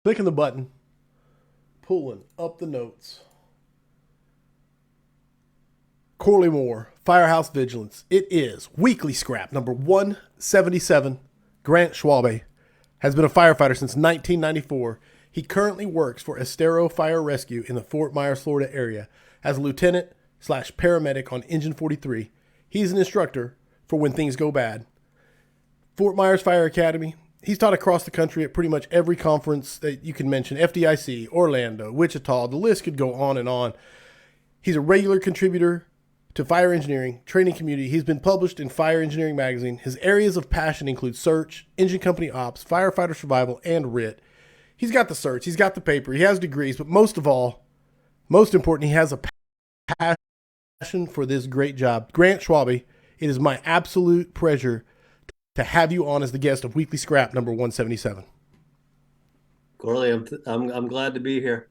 Clicking the button, pulling up the notes. Corley Moore, Firehouse Vigilance. It is weekly scrap number 177. Grant Schwalbe has been a firefighter since 1994. He currently works for Estero Fire Rescue in the Fort Myers, Florida area as a lieutenant slash paramedic on Engine 43. He's an instructor for when things go bad. Fort Myers Fire Academy. He's taught across the country at pretty much every conference that you can mention: FDIC, Orlando, Wichita. The list could go on and on. He's a regular contributor to fire engineering training community. He's been published in Fire Engineering Magazine. His areas of passion include search, engine company ops, firefighter survival, and RIT. He's got the search, he's got the paper, he has degrees, but most of all, most important, he has a passion for this great job. Grant Schwalbe, it is my absolute pleasure to have you on as the guest of Weekly Scrap number 177. Corley, I'm glad to be here.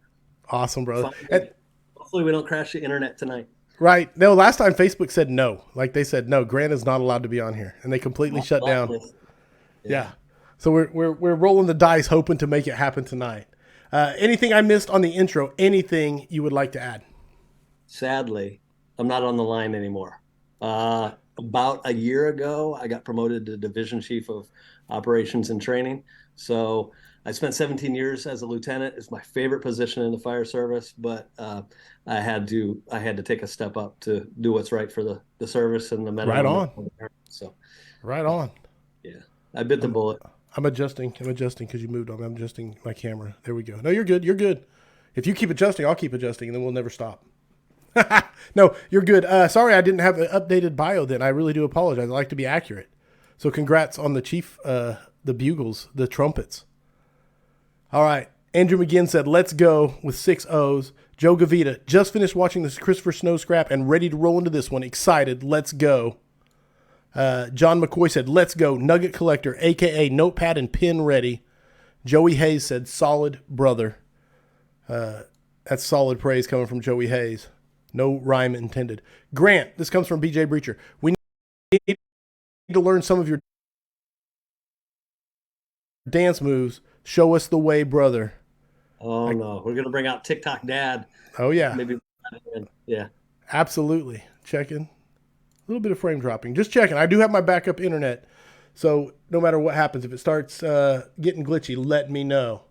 Awesome, brother. Finally, hopefully we don't crash the internet tonight. Right. No, last time Facebook said no. Like they said, no, Grant is not allowed to be on here. And they completely shut down. Yeah. Yeah. So we're rolling the dice hoping to make it happen tonight. Anything I missed on the intro? Anything you would like to add? Sadly, I'm not on the line anymore. About a year ago, I got promoted to division chief of operations and training. So I spent 17 years as a lieutenant. It's my favorite position in the fire service, but I had to take a step up to do what's right for the service and the men and Right women. on. So Right on. yeah, I bit the I'm bullet. I'm adjusting. I'm adjusting because you moved on. I'm adjusting my camera. There we go. No, you're good. You're good. If you keep adjusting, I'll keep adjusting, and then we'll never stop. No, you're good. Sorry, I didn't have an updated bio then. I really do apologize. I like to be accurate. So congrats on the chief, the bugles, the trumpets. All right. Andrew McGinn said, let's go with 6 O's. Joe Gavita just finished watching this Christopher Snow scrap and ready to roll into this one. Excited. Let's go. John McCoy said, let's go. Nugget Collector, a.k.a. notepad and pen ready. Joey Hayes said, solid brother. That's solid praise coming from Joey Hayes. No rhyme intended. Grant, this comes from BJ Breacher. We need to learn some of your dance moves. Show us the way, brother. Oh Like, no, we're gonna bring out TikTok Dad. oh, yeah. Maybe, yeah. Absolutely. Checking. A little bit of frame dropping. Just checking. I do have my backup internet. So no matter what happens, if it starts getting glitchy, let me know.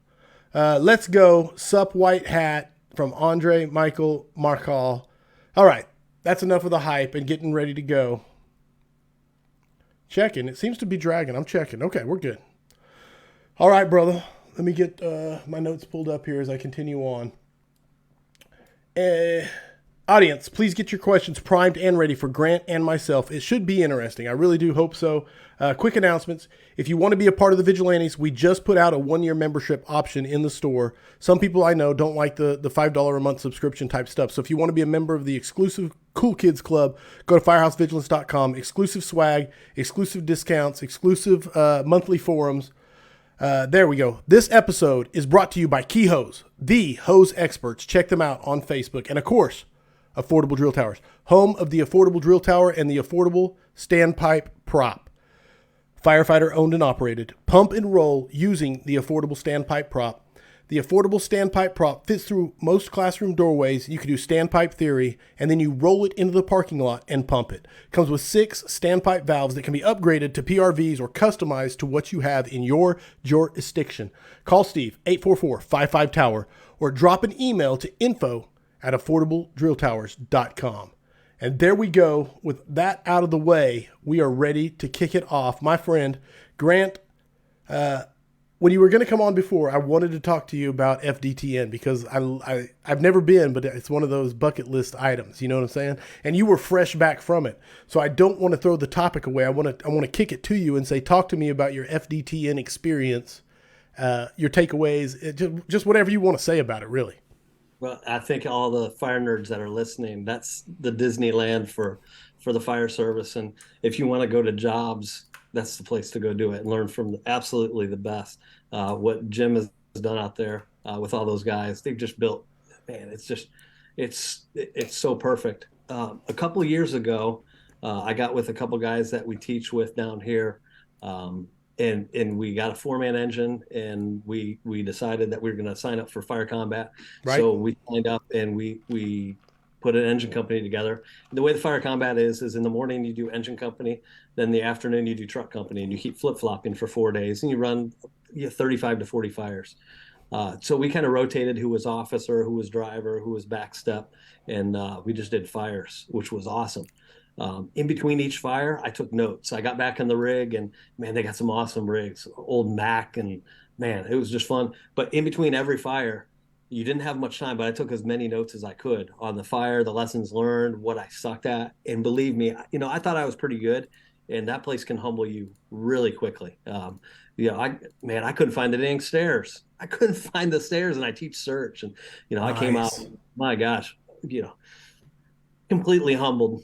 Let's go. Sup White Hat from Andre Michael Markal. All right. That's enough of the hype and getting ready to go. Checking. It seems to be dragging. I'm checking. Okay, we're good. All right, brother. Let me get my notes pulled up here as I continue on. Uh, Audience, please get your questions primed and ready for Grant and myself. It should be interesting. I really do hope so. Quick announcements. If you want to be a part of the Vigilantes, we just put out a 1-year membership option in the store. Some people I know don't like the $5 a month subscription type stuff. So if you want to be a member of the exclusive Cool Kids Club, go to firehousevigilance.com. Exclusive swag, exclusive discounts, exclusive monthly forums. There we go. This episode is brought to you by Key Hose, the hose experts. Check them out on Facebook. And of course, Affordable Drill Towers, home of the Affordable Drill Tower and the Affordable Standpipe Prop. Firefighter owned and operated. Pump and roll using the Affordable Standpipe Prop. The Affordable Standpipe Prop fits through most classroom doorways. You can do standpipe theory, and then you roll it into the parking lot and pump it. Comes with 6 standpipe valves that can be upgraded to PRVs or customized to what you have in your jurisdiction. Call Steve, 844-55-TOWER, or drop an email to info@affordabledrilltowers.com. And there we go. With that out of the way, we are ready to kick it off. My friend, Grant, when you were going to come on before, I wanted to talk to you about FDTN because I've never been, but it's one of those bucket list items. You know what I'm saying? And you were fresh back from it, so I don't want to throw the topic away. I want to kick it to you and say, talk to me about your FDTN experience, your takeaways, just whatever you want to say about it, really. Well, I think all the fire nerds that are listening, that's the Disneyland for the fire service. And if you want to go to jobs, that's the place to go do it and learn from absolutely the best. What Jim has done out there with all those guys, they've just built. Man, it's so perfect. A couple of years ago, I got with a couple of guys that we teach with down here. and we got a 4-man engine, and we decided that we were going to sign up for fire combat. Right. So we signed up, and we put an engine company together. The way the fire combat is in the morning you do engine company, then the afternoon you do truck company, and you keep flip-flopping for 4 days, and you run 35 to 40 fires. So we kind of rotated who was officer, who was driver, who was backstep, and we just did fires, which was awesome. In between each fire, I took notes. I got back in the rig, and man, they got some awesome rigs, old Mac, and man, it was just fun. But in between every fire, you didn't have much time, but I took as many notes as I could on the fire, the lessons learned, what I sucked at, and believe me, I thought I was pretty good, and that place can humble you really quickly. I couldn't find the dang stairs. I couldn't find the stairs, and I teach search, and I came out, Nice. my gosh, you know, completely humbled.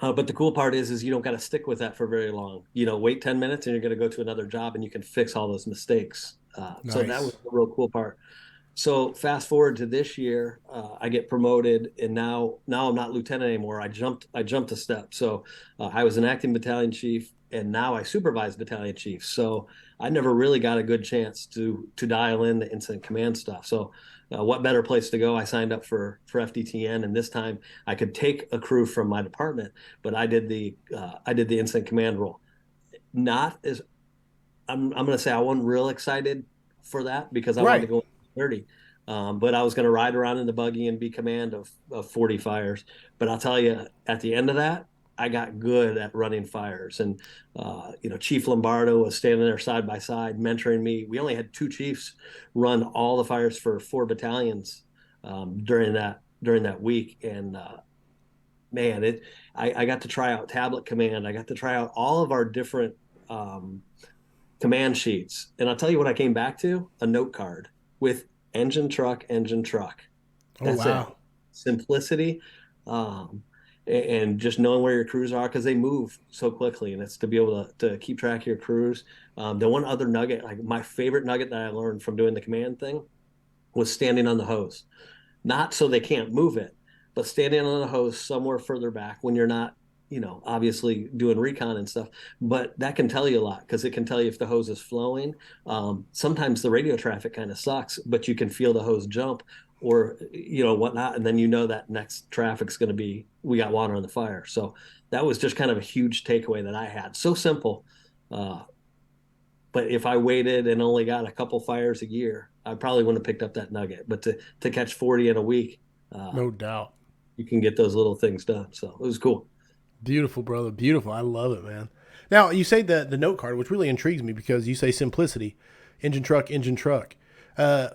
But the cool part is you don't got to stick with that for very long. Wait 10 minutes and you're going to go to another job and you can fix all those mistakes. So that was Nice. the real cool part. So fast forward to this year, I get promoted, and now I'm not lieutenant anymore. I jumped a step. So I was an acting battalion chief, and now I supervise battalion chiefs. So I never really got a good chance to dial in the incident command stuff. So what better place to go? I signed up for FDTN, and this time I could take a crew from my department, but I did the incident command role. Not as I'm going to say I wasn't real excited for that because I wanted to Right. go 30. But I was going to ride around in the buggy and be command of 40 fires. But I'll tell you, at the end of that, I got good at running fires. And, Chief Lombardo was standing there side by side, mentoring me. We only had two chiefs run all the fires for four battalions during that week. And, man, I got to try out tablet command. I got to try out all of our different command sheets. And I'll tell you what I came back to, a note card with engine, truck, engine, truck. Oh, That's it. wow. Simplicity, um, and just knowing where your crews are because they move so quickly. And it's to be able to keep track of your crews. The one other nugget, like my favorite nugget that I learned from doing the command thing was standing on the hose. Not so they can't move it, but standing on the hose somewhere further back when you're not, obviously doing recon and stuff. But that can tell you a lot because it can tell you if the hose is flowing. Sometimes the radio traffic kind of sucks, but you can feel the hose jump or whatnot, and then that next traffic's going to be we got water on the fire. So that was just kind of a huge takeaway that I had. So simple, uh, but if I waited and only got a couple fires a year, I probably wouldn't have picked up that nugget. But to catch 40 in a week, uh, No doubt. you can get those little things done. So it was cool. Beautiful, brother. Beautiful. I love it, man. Now, you say the note card, which really intrigues me because you say simplicity, engine truck, engine truck.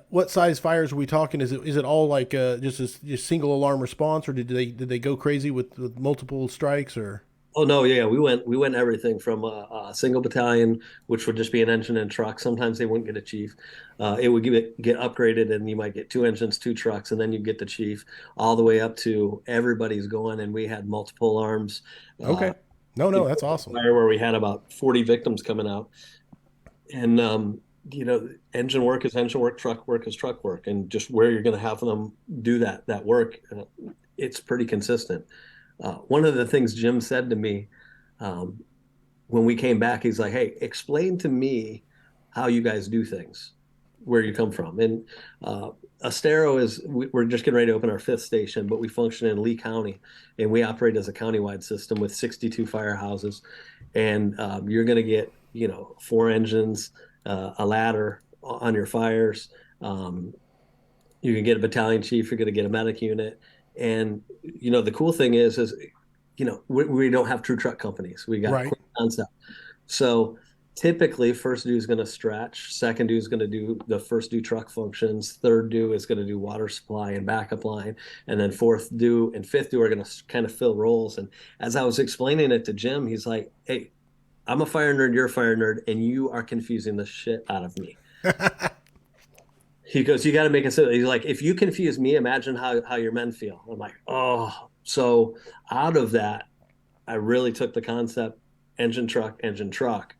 What size fires are we talking? Is it all like just single alarm response, or did they go crazy with multiple strikes or? Oh no, yeah, we went everything from a single battalion, which would just be an engine and truck. Sometimes they wouldn't get a chief. It would get upgraded, and you might get two engines, two trucks, and then you get the chief, all the way up to everybody's going. And we had multiple alarms. Uh, Okay. No, no, that's awesome. Fire where we had about 40 victims coming out, and engine work is engine work, truck work is truck work, and just where you're going to have them do that work, it's pretty consistent. One of the things Jim said to me um, when we came back, he's like, "Hey, explain to me how you guys do things, where you come from." And Estero we're just getting ready to open our fifth station, but we function in Lee County, and we operate as a countywide system with 62 firehouses. And you're going to get, four engines, a ladder on your fires. Um, you can get a battalion chief. You're going to get a medic unit. And the cool thing is we don't have true truck companies. We got Right. quick concept. So typically, first due is going to stretch. Second due is going to do the first due truck functions. Third due is going to do water supply and backup line. And then fourth due and fifth due are going to kind of fill roles. And as I was explaining it to Jim, he's like, "Hey, I'm a fire nerd. You're a fire nerd, and you are confusing the shit out of me." He goes, "You got to make it so." He's like, "If you confuse me, imagine how your men feel." I'm like, "Oh." So out of that, I really took the concept engine truck.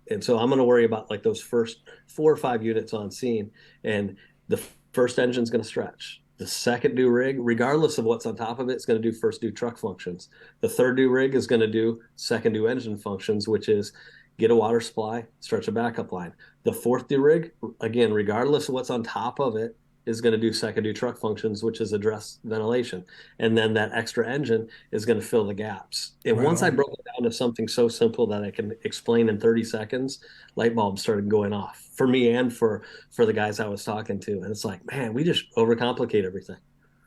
And so I'm going to worry about like those first 4 or 5 units on scene. And the first engine's going to stretch. The second due rig, regardless of what's on top of it, is going to do first due truck functions. The third due rig is going to do second due engine functions, which is get a water supply, stretch a backup line. The fourth rig, again, regardless of what's on top of it, is going to do secondary truck functions, which is address ventilation. And then that extra engine is going to fill the gaps. And Right once I on. broke it down to something so simple that I can explain in 30 seconds, light bulbs started going off for me and for the guys I was talking to. And it's like, man, we just overcomplicate everything.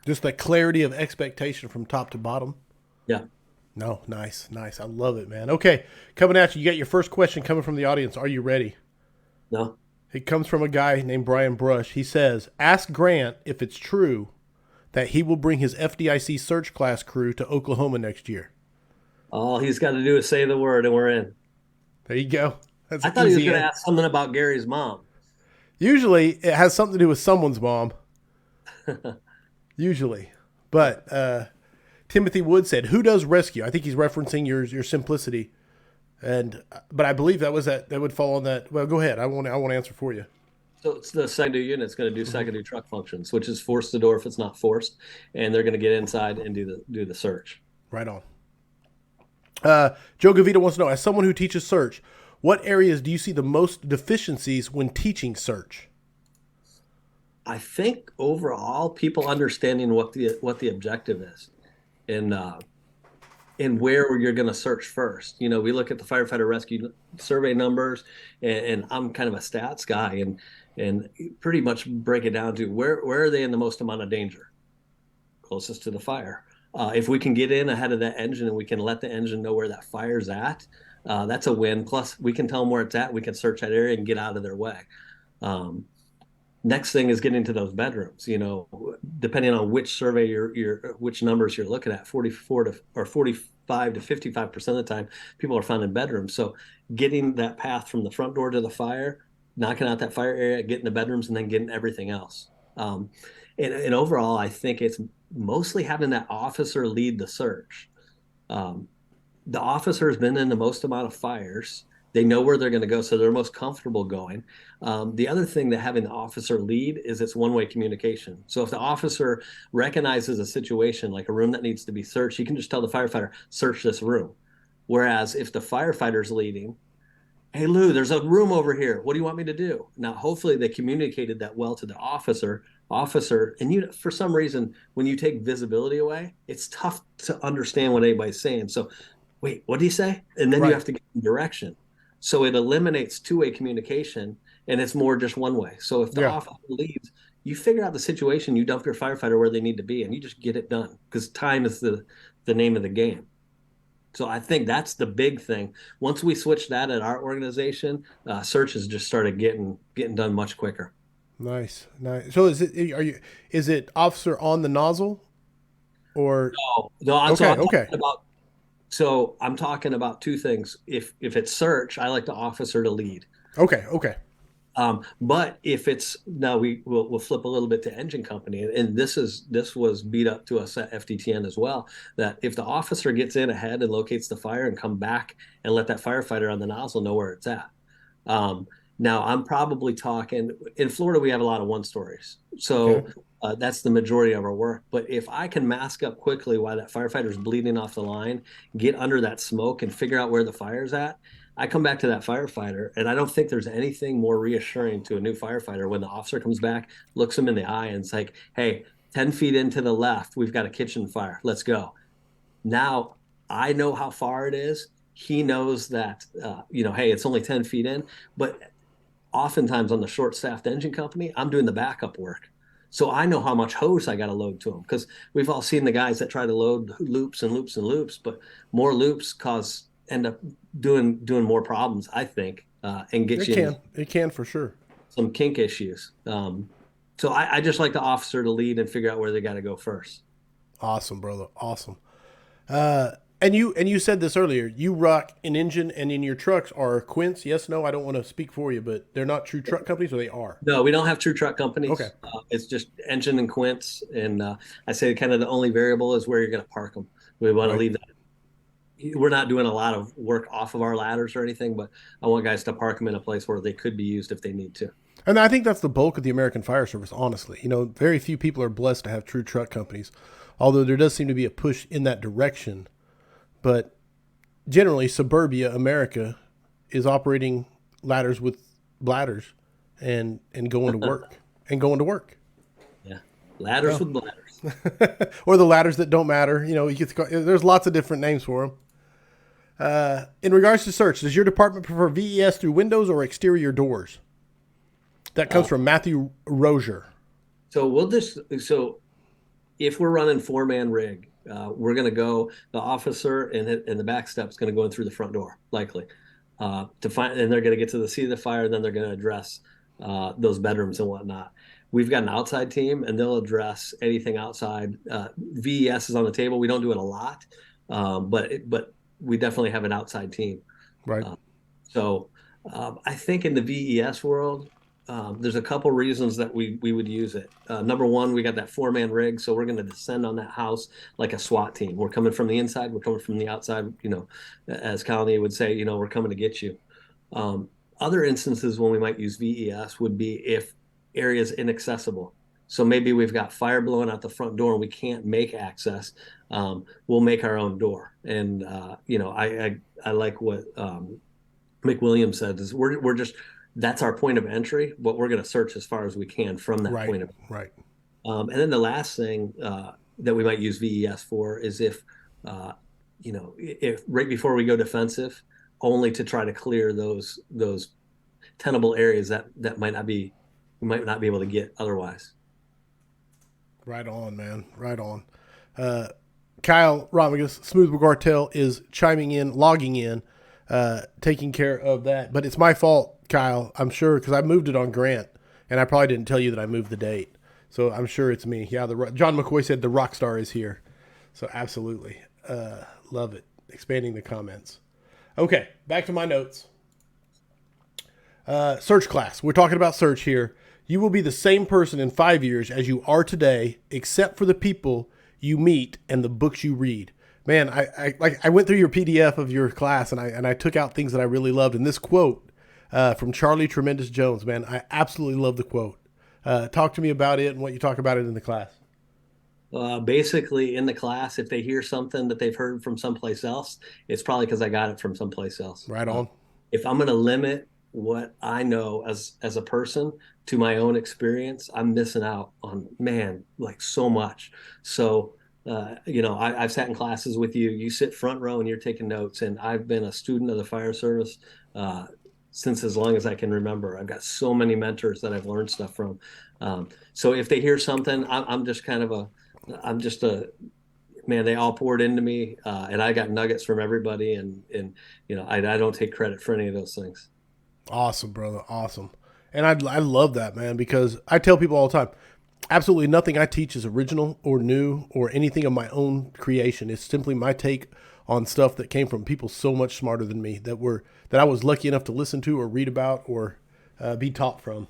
Just the clarity of expectation from top to bottom. Yeah. No, nice, nice. I love it, man. Okay, coming at you. You got your first question coming from the audience. Are you ready? No. It comes from a guy named Brian Brush. He says, ask Grant if it's true that he will bring his FDIC search class crew to Oklahoma next year. All he's got to do is say the word and we're in. There you go. That's I an thought he was easy going to answer. ask something about Gary's mom. Usually it has something to do with someone's mom. Usually. But Timothy Wood said, who does rescue? I think he's referencing your simplicity. But I believe that would fall on that. Well, go ahead. I want to answer for you. So it's the secondary unit's going to do secondary truck functions, which is force the door if it's not forced, and they're going to get inside and do the search. Right on. Joe Gavita wants to know, as someone who teaches search, what areas do you see the most deficiencies when teaching search? I think overall, people understanding what the objective is, and where you're going to search first. You know, we look at the firefighter rescue survey numbers, and I'm kind of a stats guy, and pretty much break it down to where are they in the most amount of danger, closest to the fire. If we can get in ahead of that engine and we can let the engine know where that fire's at, that's a win. Plus, we can tell them where it's at. We can search that area and get out of their way. Next thing is getting to those bedrooms. You know, depending on which survey which numbers you're looking at, 45 to 55% of the time, people are found in bedrooms. So getting that path from the front door to the fire, knocking out that fire area, getting the bedrooms, and then getting everything else. And overall, I think it's mostly having that officer lead the search. The officer has been in the most amount of fires. They know where they're going to go, so they're most comfortable going. The other thing that having the officer lead is it's one-way communication. So if the officer recognizes a situation like a room that needs to be searched, he can just tell the firefighter, search this room. Whereas if the firefighter's leading, hey, Lou, there's a room over here. What do you want me to do? Now, hopefully they communicated that well to the officer, and for some reason, when you take visibility away, it's tough to understand what anybody's saying. So, wait, what do you say? And then you have to get direction. So it eliminates two-way communication, and it's more just one way. So if the officer leaves, you figure out the situation, you dump your firefighter where they need to be, and you just get it done, because time is the name of the game. So I think that's the big thing. Once we switched that at our organization, searches just started getting done much quicker. Nice, nice. So is it officer on the nozzle, or No, I'm okay, talking about. So I'm talking about two things. If it's search, I like the officer to lead. Okay. But if it's now we'll flip a little bit to engine company, and this was beat up to us at FDTN as well. That if the officer gets in ahead and locates the fire and come back and let that firefighter on the nozzle know where it's at. Now I'm probably talking in Florida. We have a lot of one stories, so that's the majority of our work. But if I can mask up quickly while that firefighter is bleeding off the line, get under that smoke and figure out where the fire's at, I come back to that firefighter, and I don't think there's anything more reassuring to a new firefighter when the officer comes back, looks him in the eye, and it's like, hey, 10 feet into the left, we've got a kitchen fire. Let's go. Now, I know how far it is. He knows that, hey, it's only 10 feet in. But oftentimes on the short-staffed engine company, I'm doing the backup work. So I know how much hose I got to load to them, because we've all seen the guys that try to load loops and loops and loops, but more loops end up doing more problems, I think, and get it can for sure some kink issues. So I just like the officer to lead and figure out where they got to go first. Awesome, brother. Awesome. And you said this earlier. You rock an engine, and in your trucks are Quints. Yes, no. I don't want to speak for you, but they're not true truck companies, or they are. No, we don't have true truck companies. Okay. It's just engine and Quints, and I say kind of the only variable is where you're going to park them. We want to leave that. We're not doing a lot of work off of our ladders or anything, but I want guys to park them in a place where they could be used if they need to. And I think that's the bulk of the American fire service, honestly. Very few people are blessed to have true truck companies, although there does seem to be a push in that direction. But generally, suburbia America is operating ladders with bladders and going to work and going to work. Yeah. Ladders No. with bladders. Or the ladders that don't matter. There's lots of different names for them. In regards to search, does your department prefer VES through windows or exterior doors? That comes Uh, from Matthew Rozier. so if we're running 4-man rig, we're going to go, the officer and the back step's going to go in through the front door, likely, to find, and they're going to get to the seat of the fire, and then they're going to address those bedrooms and whatnot. We've got an outside team, and they'll address anything outside. VES is on the table. We don't do it a lot, but we definitely have an outside team. Right. Uh, so I think in the VES world, there's a couple reasons that we would use it. Number one, we got that 4-man rig, so we're going to descend on that house like a SWAT team. We're coming from the inside, we're coming from the outside. As Colony would say, we're coming to get you. Um, Other instances when we might use VES would be if areas inaccessible. So maybe we've got fire blowing out the front door and we can't make access. We'll make our own door. And I like what Mick Williams said is we're just that's our point of entry, but we're going to search as far as we can from that Right. point of. Right. And then the last thing that we might use VES for is if right before we go defensive, only to try to clear those tenable areas that might not be we might not be able to get otherwise. Right on, man. Right on. Kyle Romigus, Smooth McGartel, is chiming in, logging in, taking care of that. But it's my fault, Kyle, I'm sure, because I moved it on Grant, and I probably didn't tell you that I moved the date. So I'm sure it's me. Yeah, John McCoy said the rock star is here. So absolutely. Love it. Expanding the comments. Okay, back to my notes. Search class. We're talking about search here. You will be the same person in 5 years as you are today, except for the people you meet and the books you read. Man, I went through your PDF of your class and I took out things that I really loved. And this quote from Charlie Tremendous Jones, man, I absolutely love the quote. Talk to me about it and what you talk about it in the class. Basically, in the class, if they hear something that they've heard from someplace else, it's probably because I got it from someplace else. Right on. If I'm going to limit what I know as a person to my own experience, I'm missing out on, man, like so much. So I've sat in classes with you. You sit front row and you're taking notes, and I've been a student of the fire service since as long as I can remember. I've got so many mentors that I've learned stuff from. So if they hear something, I'm just kind of a man. They all poured into me, and I got nuggets from everybody, and I don't take credit for any of those things. Awesome, brother. Awesome. And I love that, man, because I tell people all the time, absolutely nothing I teach is original or new or anything of my own creation. It's simply my take on stuff that came from people so much smarter than me that I was lucky enough to listen to or read about or be taught from.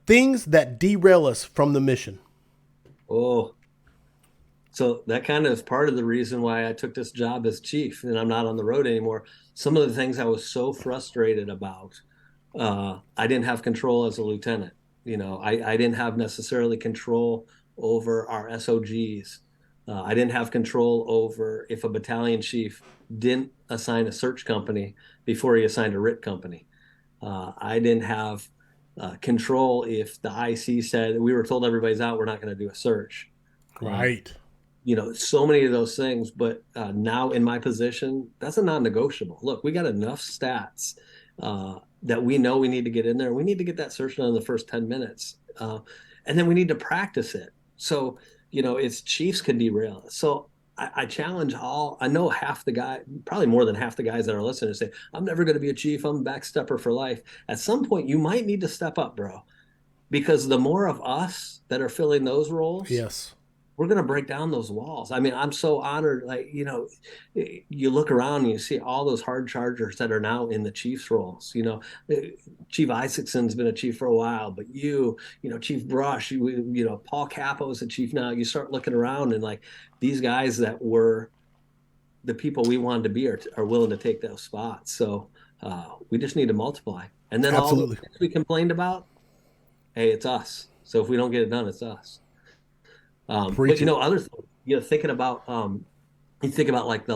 Things that derail us from the mission. Oh, so that kind of is part of the reason why I took this job as chief and I'm not on the road anymore. Some of the things I was so frustrated about, I didn't have control as a lieutenant. I didn't have necessarily control over our SOGs. I didn't have control over if a battalion chief didn't assign a search company before he assigned a RIT company. I didn't have control if the IC said we were told everybody's out, we're not going to do a search. Right. So many of those things. But now in my position, that's a non-negotiable. Look, we got enough stats that we know we need to get in there. We need to get that search done in the first 10 minutes. And then we need to practice it. So, it's chiefs can derail us. So I challenge I know probably more than half the guys that are listening say, I'm never going to be a chief. I'm a backstepper for life. At some point, you might need to step up, bro, because the more of us that are filling those roles, Yes. we're going to break down those walls. I mean, I'm so honored. Like, you look around and you see all those hard chargers that are now in the chief's roles. Chief Isaacson's been a chief for a while, but Chief Brush, Paul Capo is a chief now. You start looking around and like these guys that were the people we wanted to be are willing to take those spots. So we just need to multiply. And then all the Absolutely. things we complained about, hey, it's us. So if we don't get it done, it's us. But Preach it. other thinking about you think about like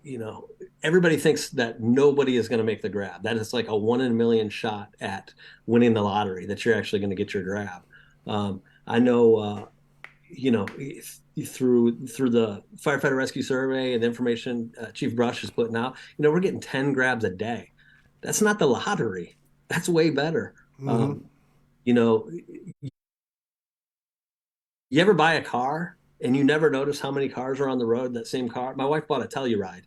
you know, everybody thinks that nobody is going to make the grab. That is like a 1 in a million shot at winning the lottery, that you're actually going to get your grab. I know, you know, through the firefighter rescue survey and the information Chief Brush is putting out, you know, we're getting 10 grabs a day. That's not the lottery. That's way better. Mm-hmm. You know, you ever buy a car and you never notice how many cars are on the road? That same car. My wife bought a Telluride,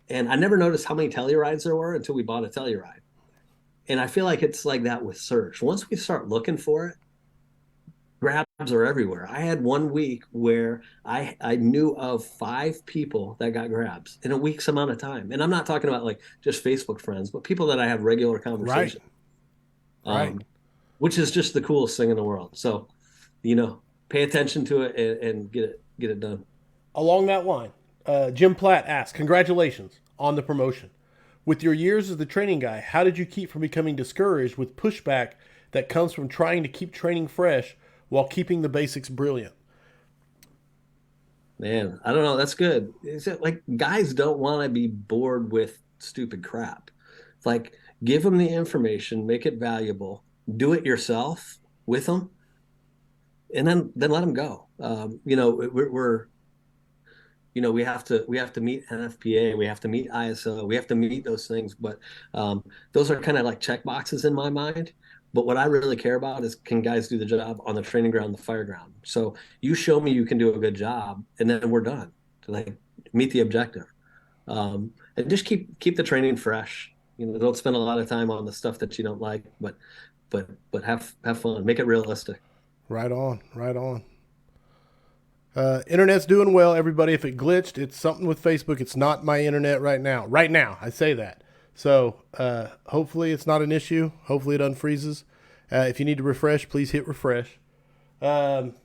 and I never noticed how many Tellurides there were until we bought a Telluride. And I feel like it's like that with search. Once we start looking for it, grabs are everywhere. I had 1 week where I knew of 5 people that got grabs in a week's amount of time. And I'm not talking about like just Facebook friends, but people that I have regular Right. conversation, Right. um, which is just the coolest thing in the world. So, you know, pay attention to it and get it done. Along that line, Jim Platt asks, congratulations on the promotion. With your years as the training guy, how did you keep from becoming discouraged with pushback that comes from trying to keep training fresh while keeping the basics brilliant? Man, I don't know. That's good. Is it like guys don't want to be bored with stupid crap? It's like give them the information, make it valuable, do it yourself with them, and then let them go. You know, we're you know we have to meet NFPA, we have to meet ISO, we have to meet those things, but those are kind of like check boxes in my mind. But what I really care about is, can guys do the job on the training ground, the fire ground? So you show me you can do a good job, and then we're done. Like meet the objective, and just keep the training fresh. You know, don't spend a lot of time on the stuff that you don't like, but have fun, make it realistic. Right on. Right on. Internet's doing well, everybody. If it glitched, it's something with Facebook. It's not my internet right now. Right now, I say that. So hopefully it's not an issue. Hopefully it unfreezes. If you need to refresh, please hit refresh. Um,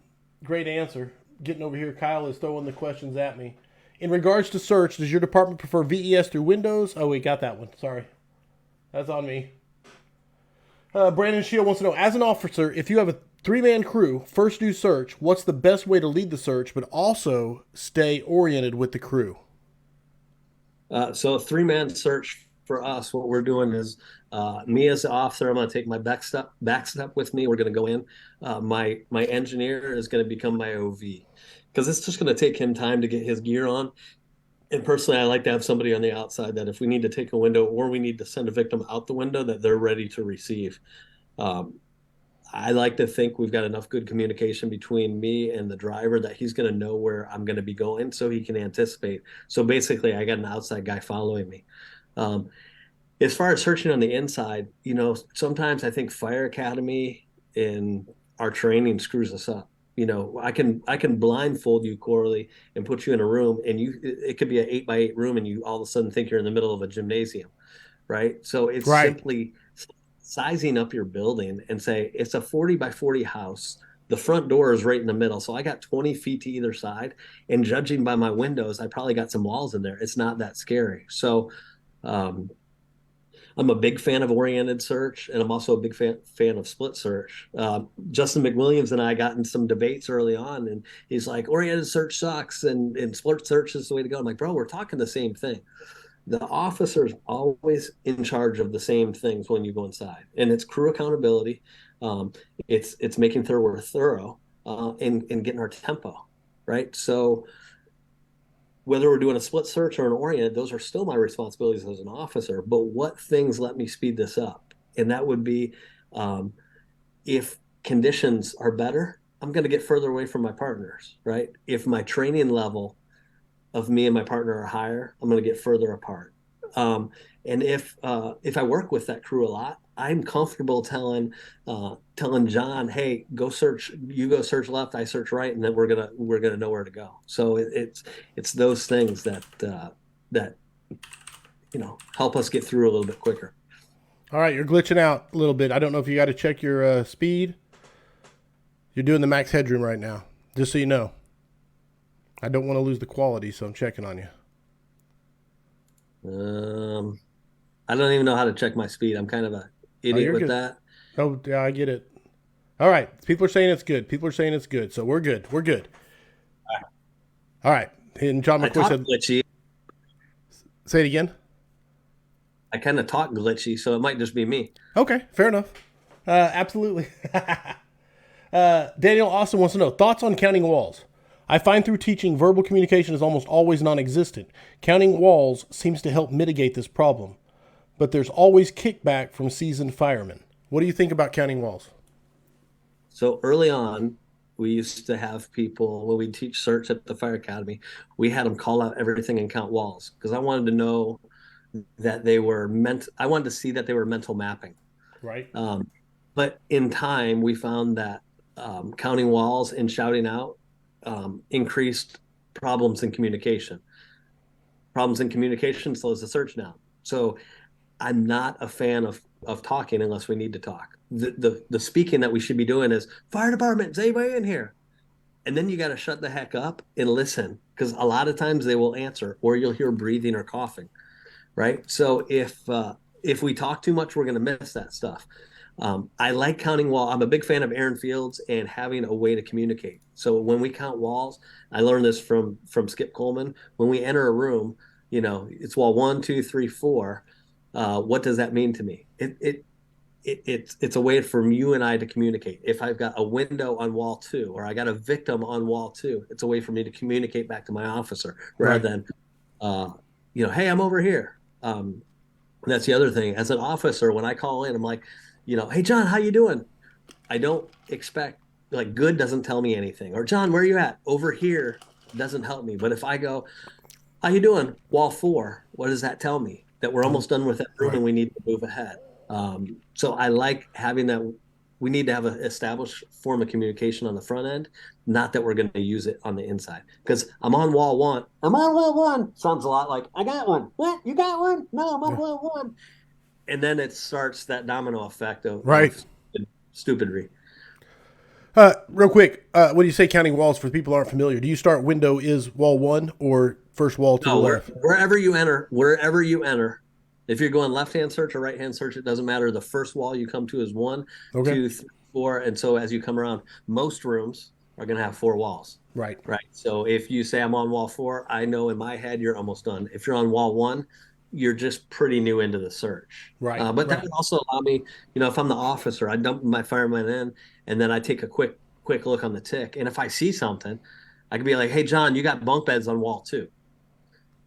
Great answer. Getting over here, Kyle is throwing the questions at me. In regards to search, does your department prefer VES through Windows? Oh, we got that one. Sorry. That's on me. Brandon Shield wants to know, as an officer, if you have a 3-man crew, first do search, what's the best way to lead the search, but also stay oriented with the crew? So a 3-man search for us, what we're doing is me as the officer, I'm going to take my back step with me. We're going to go in. My engineer is going to become my OV, because it's just going to take him time to get his gear on. And personally, I like to have somebody on the outside that if we need to take a window or we need to send a victim out the window, that they're ready to receive. Um, I like to think we've got enough good communication between me and the driver that he's going to know where I'm going to be going so he can anticipate. So basically, I got an outside guy following me. Um, as far as searching on the inside, you know, sometimes I think Fire Academy in our training screws us up. You know, I can blindfold you, Corley, and put you in a room, and it could be an 8 by 8 room, and you all of a sudden think you're in the middle of a gymnasium, right? So it's Right. simply sizing up your building and say it's a 40 by 40 house. The front door is right in the middle, so I got 20 feet to either side, and judging by my windows, I probably got some walls in there. It's not that scary. So um, I'm a big fan of oriented search, and I'm also a big fan of split search. Justin McWilliams and I got in some debates early on, and he's like, oriented search sucks, and split search is the way to go. I'm like, bro, we're talking the same thing. The officer's always in charge of the same things when you go inside, and it's crew accountability. Um, it's making sure we're thorough and getting our tempo right. So whether we're doing a split search or an oriented, those are still my responsibilities as an officer. But what things let me speed this up? And that would be um, if conditions are better, I'm going to get further away from my partners, right? If my training level of me and my partner are higher, I'm going to get further apart. Um, and if I work with that crew a lot, I'm comfortable telling John, hey, go search. You go search left, I search right, and then we're gonna know where to go. So it's those things that help us get through a little bit quicker. All right, you're glitching out a little bit. I don't know if you got to check your speed. You're doing the max headroom right now, just so you know. I don't want to lose the quality, so I'm checking on you. Um, I don't even know how to check my speed. I'm kind of a Oh, idiot you're with good. that. Oh, yeah, I get it. All right, people are saying it's good. People are saying it's good, so we're good. We're good. All right. And John I McCoy talk said, glitchy. Say it again. I kind of talk glitchy, so it might just be me. Okay, fair enough. Absolutely. Daniel Austin wants to know thoughts on counting walls. I find through teaching verbal communication is almost always non existent. Counting walls seems to help mitigate this problem, but there's always kickback from seasoned firemen. What do you think about counting walls? So early on, we used to have people when we teach search at the fire academy, we had them call out everything and count walls because I wanted to know that they were meant. I wanted to see that they were mental mapping. Right. But in time, we found that counting walls and shouting out increased problems in communication. Problems in communication slows the search down. So I'm not a fan of talking unless we need to talk. The speaking that we should be doing is fire department, is anybody in here? And then you got to shut the heck up and listen because a lot of times they will answer, or you'll hear breathing or coughing, right? So if we talk too much, we're going to miss that stuff. I like counting wall. I'm a big fan of Aaron Fields and having a way to communicate. So when we count walls, I learned this from Skip Coleman. When we enter a room, it's wall 1, 2, 3, 4. What does that mean to me? It's a way for you and I to communicate. If I've got a window on wall 2 or I got a victim on wall 2, it's a way for me to communicate back to my officer rather than, hey, I'm over here. That's the other thing. As an officer, when I call in, I'm like, hey, John, how you doing? I don't expect, like, good doesn't tell me anything. Or, John, where are you at? Over here doesn't help me. But if I go, how you doing? Wall 4, what does that tell me? That we're almost done with that room and we need to move ahead. So I like having that. We need to have an established form of communication on the front end, not that we're going to use it on the inside. Because I'm on wall 1. I'm on wall 1. Sounds a lot like, I got one. What? You got one? No, I'm on wall 1. And then it starts that domino effect of stupidry. Real quick, when you say counting walls for people who aren't familiar, do you start window is wall 1 or first wall to the left? Wherever you enter, if you're going left-hand search or right-hand search, it doesn't matter. The first wall you come to is 1, Okay. 2, 3, 4. And so as you come around, most rooms are going to have 4 walls. Right. Right. So if you say I'm on wall 4, I know in my head you're almost done. If you're on wall 1, you're just pretty new into the search. Right. But that would also allow me, if I'm the officer, I dump my fireman in and then I take a quick look on the tick. And if I see something, I could be like, hey, John, you got bunk beds on wall 2.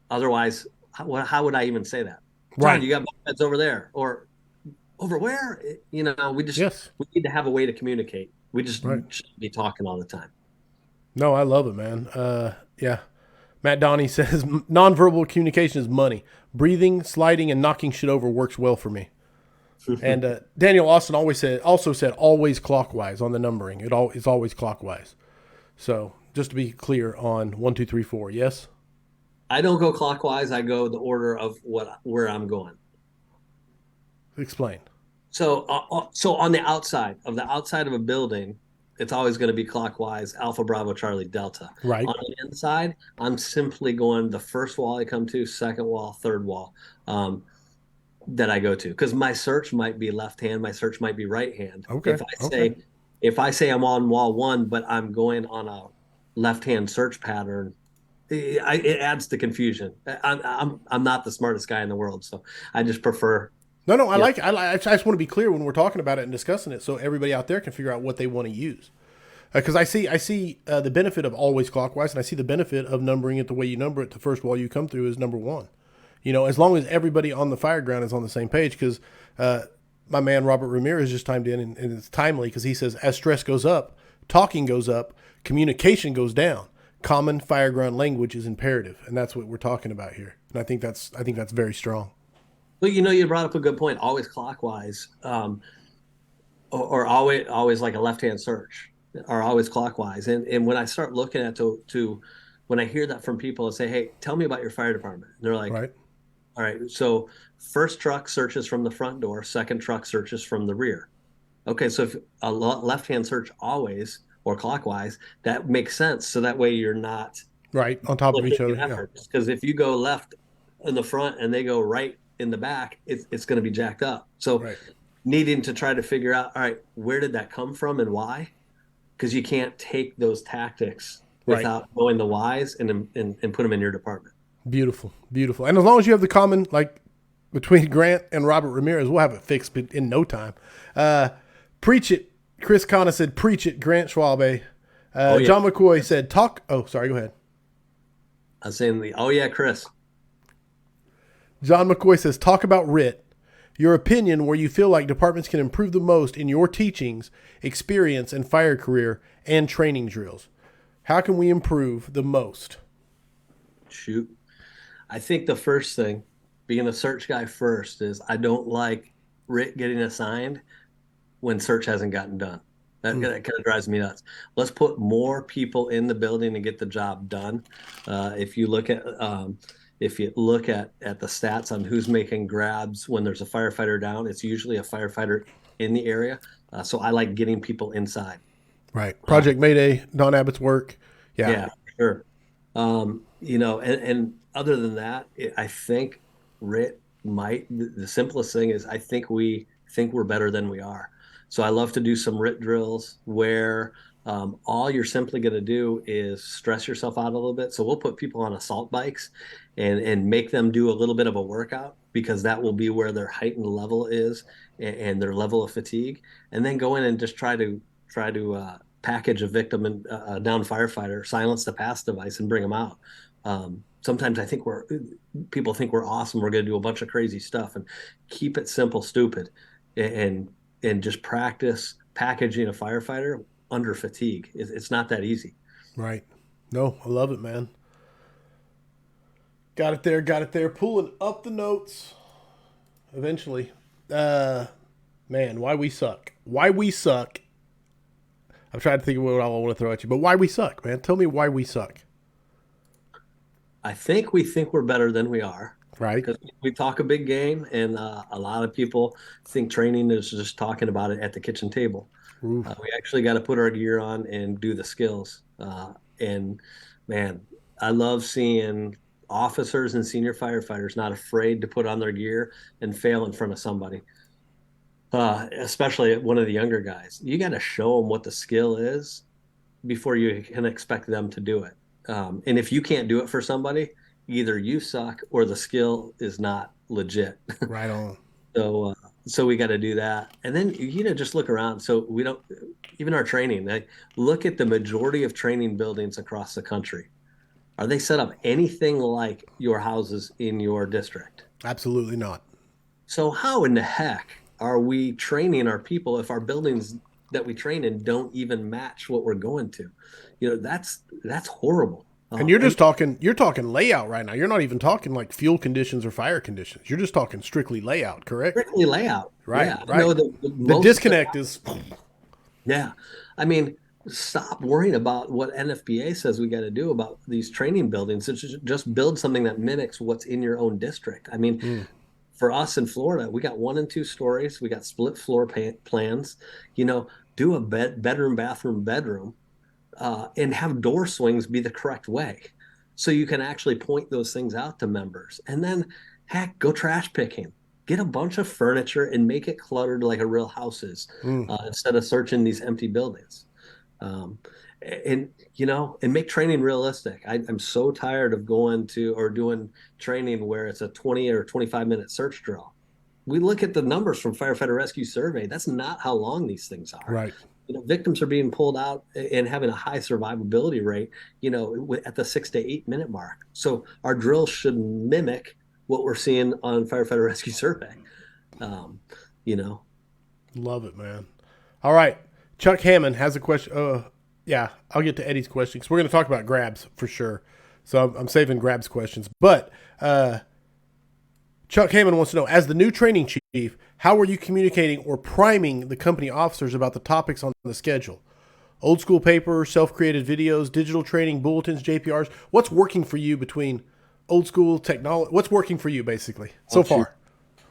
Otherwise, how would I even say that? John, you got bunk beds over there or over where? We need to have a way to communicate. We just shouldn't be talking all the time. No, I love it, man. Yeah. Matt Donnie says nonverbal communication is money. Breathing, sliding, and knocking shit over works well for me. And Daniel Austin also said always clockwise on the numbering. It's always clockwise. So just to be clear on 1, 2, 3, 4. Yes. I don't go clockwise. I go the order of where I'm going. Explain. So on the outside of a building, it's always going to be clockwise, Alpha, Bravo, Charlie, Delta. Right. On the inside, I'm simply going the first wall I come to, second wall, third wall that I go to. Because my search might be left hand, my search might be right hand. Okay. If I say I'm on wall 1, but I'm going on a left hand search pattern, it adds to confusion. I'm not the smartest guy in the world, so I just prefer. No, I just want to be clear when we're talking about it and discussing it, so everybody out there can figure out what they want to use. Because I see the benefit of always clockwise, and I see the benefit of numbering it the way you number it. The first wall you come through is number 1. As long as everybody on the fire ground is on the same page. Because my man Robert Ramirez just chimed in, and it's timely because he says as stress goes up, talking goes up, communication goes down. Common fire ground language is imperative, and that's what we're talking about here. And I think that's very strong. Well, you brought up a good point. Always clockwise, or always like a left-hand search, or always clockwise. And when I start looking at when I hear that from people and say, "Hey, tell me about your fire department," and they're like, right. All right. So first truck searches from the front door, second truck searches from the rear. Okay, so if a left-hand search always or clockwise, that makes sense. So that way you're not right on top of each other. Because if you go left in the front and they go right in the back, it's going to be jacked up. So needing to try to figure out, all right, where did that come from and why? Because you can't take those tactics without knowing the whys and put them in your department. Beautiful, beautiful. And as long as you have the common, like between Grant and Robert Ramirez, we'll have it fixed in no time. Uh, Preach it. Chris Connor said, preach it, Grant Schwalbe. Oh yeah. John McCoy said, talk. Oh, sorry, go ahead. I was saying oh yeah, Chris. John McCoy says, talk about RIT. Your opinion where you feel like departments can improve the most in your teachings, experience, and fire career and training drills. How can we improve the most? Shoot. I think the first thing, being a search guy first, is I don't like Rick getting assigned when search hasn't gotten done. That kind of drives me nuts. Let's put more people in the building and get the job done. If you look at the stats on who's making grabs when there's a firefighter down, it's usually a firefighter in the area. So I like getting people inside. Right. Project Mayday, Don Abbott's work. Yeah. Yeah, sure. And other than that, I think RIT might, the simplest thing is I think we think we're better than we are. So I love to do some RIT drills where all you're simply going to do is stress yourself out a little bit. So we'll put people on assault bikes and make them do a little bit of a workout because that will be where their heightened level is and their level of fatigue. And then go in and just try to package a victim and a down firefighter, silence the pass device, and bring them out. Sometimes I think people think we're awesome. We're going to do a bunch of crazy stuff and keep it simple, stupid, and and just practice packaging a firefighter under fatigue. It's not that easy. Right. No, I love it, man. Got it there, got it there. Pulling up the notes eventually. Man, why we suck. Why we suck. I'm trying to think of what I want to throw at you, but why we suck, man. Tell me why we suck. I think we think we're better than we are. Right. Because we talk a big game, and a lot of people think training is just talking about it at the kitchen table. We actually got to put our gear on and do the skills. And man, I love seeing officers and senior firefighters not afraid to put on their gear and fail in front of somebody, especially one of the younger guys. You got to show them what the skill is before you can expect them to do it. And if you can't do it for somebody, either you suck or the skill is not legit. Right on. So we got to do that, and then just look around. So we don't even our training. Like, look at the majority of training buildings across the country. Are they set up anything like your houses in your district? Absolutely not. So how in the heck are we training our people if our buildings that we train in don't even match what we're going to? That's horrible. And you're talking layout right now. You're not even talking like fuel conditions or fire conditions. You're just talking strictly layout, correct? Strictly layout. Right, Yeah. right. The disconnect is. Yeah. I mean, stop worrying about what NFPA says we got to do about these training buildings. Just build something that mimics what's in your own district. I mean, for us in Florida, we got 1 and 2 stories. We got split floor plans. Do a bedroom, bathroom, bedroom. And have door swings be the correct way. So you can actually point those things out to members. And then, heck, go trash picking. Get a bunch of furniture and make it cluttered like a real house is, instead of searching these empty buildings. And make training realistic. I'm so tired of going to or doing training where it's a 20 or 25-minute search drill. We look at the numbers from Firefighter Rescue Survey. That's not how long these things are. Right. Victims are being pulled out and having a high survivability rate, at the 6 to 8 minute mark. So our drills should mimic what we're seeing on Firefighter Rescue Survey. Love it, man. All right. Chuck Hammond has a question. Yeah, I'll get to Eddie's question because we're going to talk about grabs for sure. So I'm saving grabs questions. But Chuck Hammond wants to know, as the new training chief, how are you communicating or priming the company officers about the topics on the schedule? Old school paper, self-created videos, digital training, bulletins, JPRs. What's working for you between old school technology? What's working for you, basically, so far?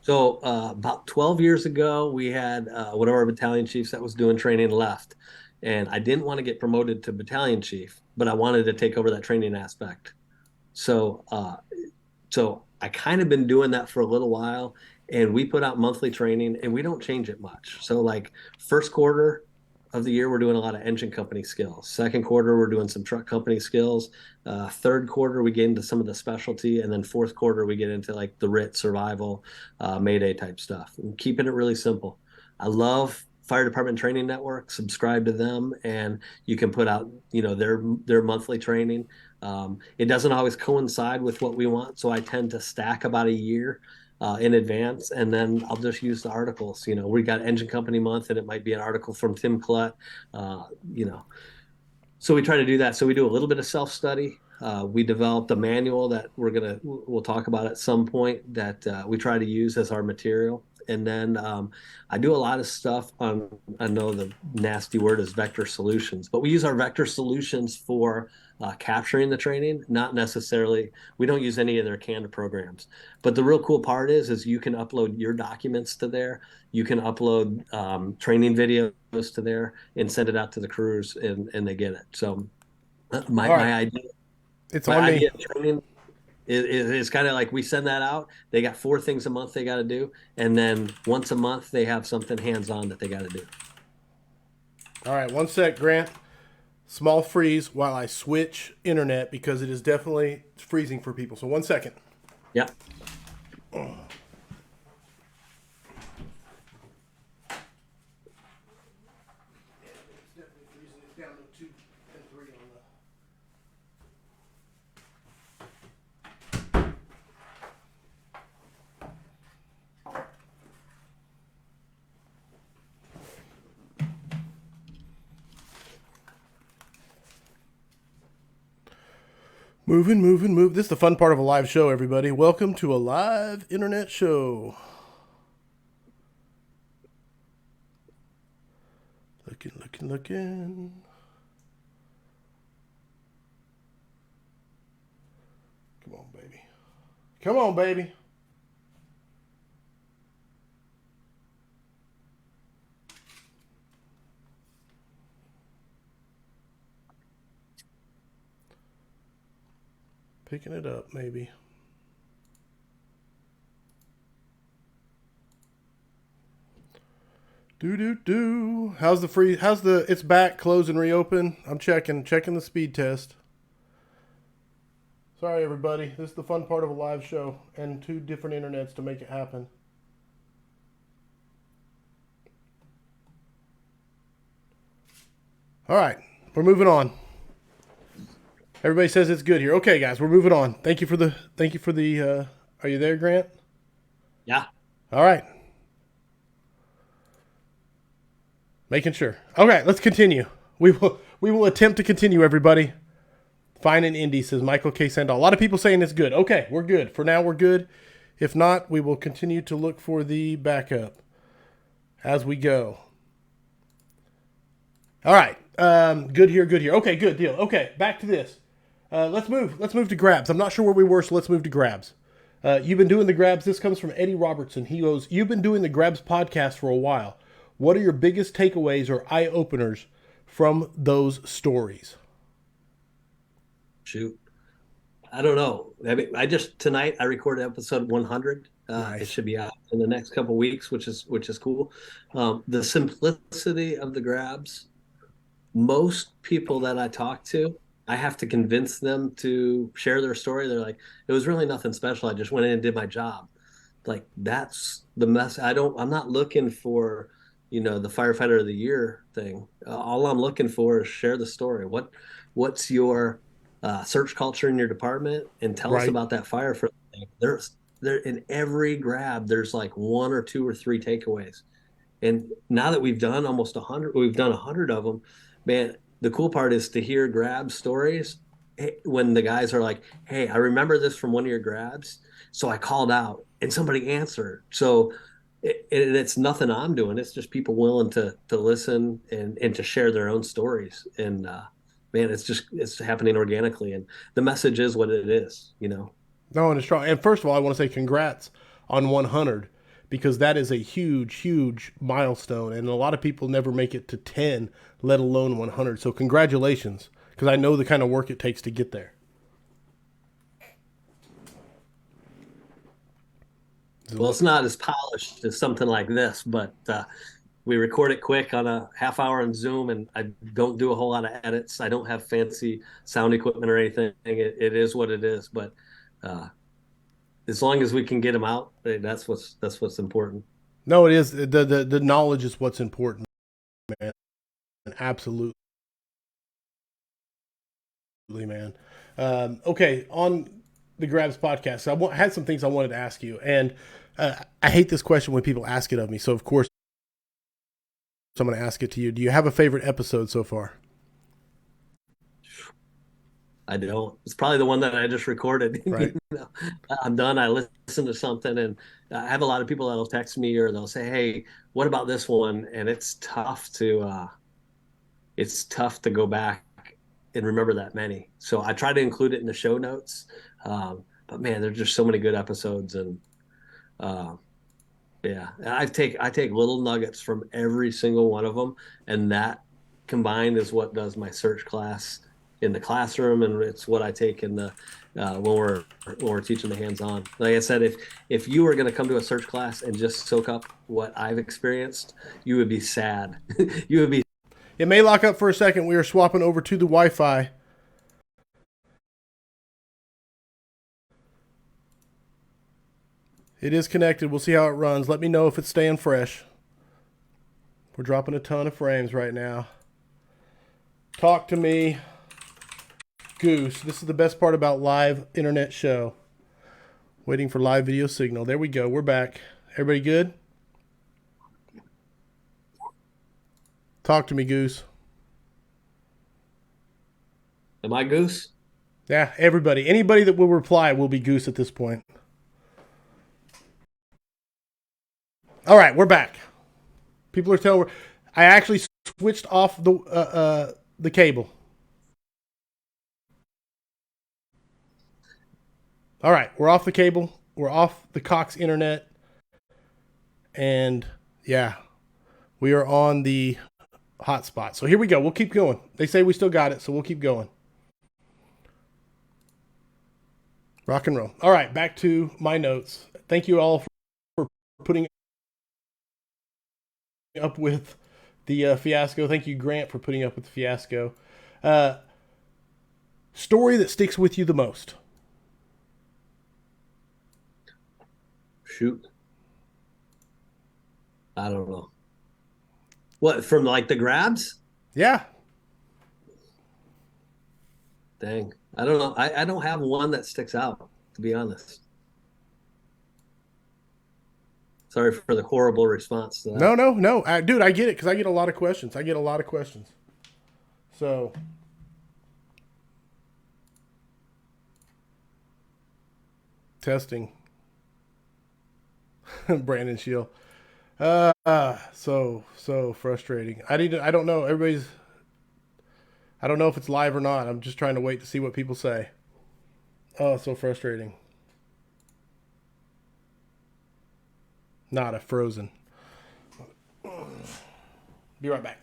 So about 12 years ago, we had one of our battalion chiefs that was doing training left. And I didn't want to get promoted to battalion chief, but I wanted to take over that training aspect. So I kind of been doing that for a little while, and we put out monthly training and we don't change it much. So like first quarter, of the year, we're doing a lot of engine company skills. Second quarter, we're doing some truck company skills. Third quarter, we get into some of the specialty, and then fourth quarter, we get into like the RIT survival, Mayday type stuff. And keeping it really simple. I love Fire Department Training Network. Subscribe to them, and you can put out, their monthly training. It doesn't always coincide with what we want, so I tend to stack about a year in advance, and then I'll just use the articles. We got Engine Company Month, and it might be an article from Tim Clutt. Uh, you know, so we try to do that. So we do a little bit of self study. We developed a manual that we'll talk about at some point that we try to use as our material. And then I do a lot of stuff on, I know the nasty word is vector solutions, but we use our vector solutions for capturing the training, not necessarily, we don't use any of their canned programs. But the real cool part is you can upload your documents to there. You can upload training videos to there and send it out to the crews, and they get it. So my, All right. my idea, It's my on me. idea of training is kind of like we send that out. They got 4 things a month they got to do, and then once a month they have something hands-on that they got to do. All right. One sec, Grant. Small freeze while I switch internet because it is definitely freezing for people. So 1 second. Yeah. Moving, moving, move. This is the fun part of a live show, everybody. Welcome to a live internet show. Looking, looking, looking. Come on, baby. Come on, baby. Picking it up, maybe. Do. How's the free? How's the? It's back. Close and reopen. I'm checking the speed test. Sorry, everybody. This is the fun part of a live show and 2 different internets to make it happen. All right, we're moving on. Everybody says it's good here. Okay, guys, we're moving on. Thank you for the. Are you there, Grant? Yeah. All right. Making sure. Okay, let's continue. We will attempt to continue, everybody. Fine and Indy, says Michael K. Sandal. A lot of people saying it's good. Okay, we're good. For now, we're good. If not, we will continue to look for the backup as we go. All right. Good here. Okay, good deal. Okay, back to this. Let's move to grabs. I'm not sure where we were, so let's move to grabs. You've been doing the grabs. This comes from Eddie Robertson. He goes, you've been doing the grabs podcast for a while. What are your biggest takeaways or eye openers from those stories? Shoot. I don't know. I mean, tonight I recorded episode 100. Nice. It should be out in the next couple of weeks, which is cool. The simplicity of the grabs. Most people that I talk to, I have to convince them to share their story. They're like, it was really nothing special. I just went in and did my job. Like, that's the mess. I'm not looking for, the firefighter of the year thing. All I'm looking for is share the story. What's your search culture in your department, and tell us about that firefighter thing. There in every grab, there's like 1 or 2 or 3 takeaways. And now that we've done almost 100, we've done 100 of them, man, the cool part is to hear grab stories when the guys are like, hey, I remember this from one of your grabs. So I called out and somebody answered. So it's nothing I'm doing. It's just people willing to listen and to share their own stories. And man, it's happening organically. And the message is what it is, No, and it's strong. And first of all, I want to say congrats on 100, because that is a huge, huge milestone. And a lot of people never make it to 10, let alone 100. So congratulations, because I know the kind of work it takes to get there. Well, it's not as polished as something like this, but we record it quick on a half hour on Zoom, and I don't do a whole lot of edits. I don't have fancy sound equipment or anything. It is what it is. But uh, as long as we can get them out, that's what's important. No, it is the knowledge is what's important, man. Absolutely, man. Okay, on the Grabs podcast, so had some things I wanted to ask you, and I hate this question when people ask it of me. So of course, I'm going to ask it to you. Do you have a favorite episode so far? I don't. It's probably the one that I just recorded. Right. I'm done. I listen to something, and I have a lot of people that'll text me or they'll say, "Hey, what about this one?" And it's tough to go back and remember that many. So I try to include it in the show notes. But man, there's just so many good episodes, and uh, yeah, I take little nuggets from every single one of them, and that combined is what does my search class in the classroom, and it's what I take in the when we're teaching the hands-on. Like I said, if you were going to come to a search class and just soak up what I've experienced, you would be sad. You would be. It may lock up for a second. We are swapping over to the Wi-Fi. It is connected. We'll see how it runs. Let me know if it's staying fresh. We're dropping a ton of frames right now. Talk to me, Goose. This is the best part about live internet show. Waiting for live video signal. There we go. We're back. Everybody good? Talk to me, Goose. Am I Goose? Yeah, everybody. Anybody that will reply will be Goose at this point. All right, we're back. People are telling me I actually switched off the cable. All right, we're off the cable. We're off the Cox internet. And yeah, we are on the hotspot. So here we go. We'll keep going. They say we still got it, so we'll keep going. Rock and roll. All right, back to my notes. Thank you all for putting up with the fiasco. Thank you, Grant, for putting up with the fiasco. Story that sticks with you the most. Shoot. I don't know. What, from like the grabs? Yeah. Dang. I don't know. I don't have one that sticks out, to be honest. Sorry for the horrible response to that. No. Dude, I get it because I get a lot of questions. So, testing. Brandon Shield. So frustrating. I don't know. I don't know if it's live or not. I'm just trying to wait to see what people say. Oh, so frustrating. Not a frozen. Be right back.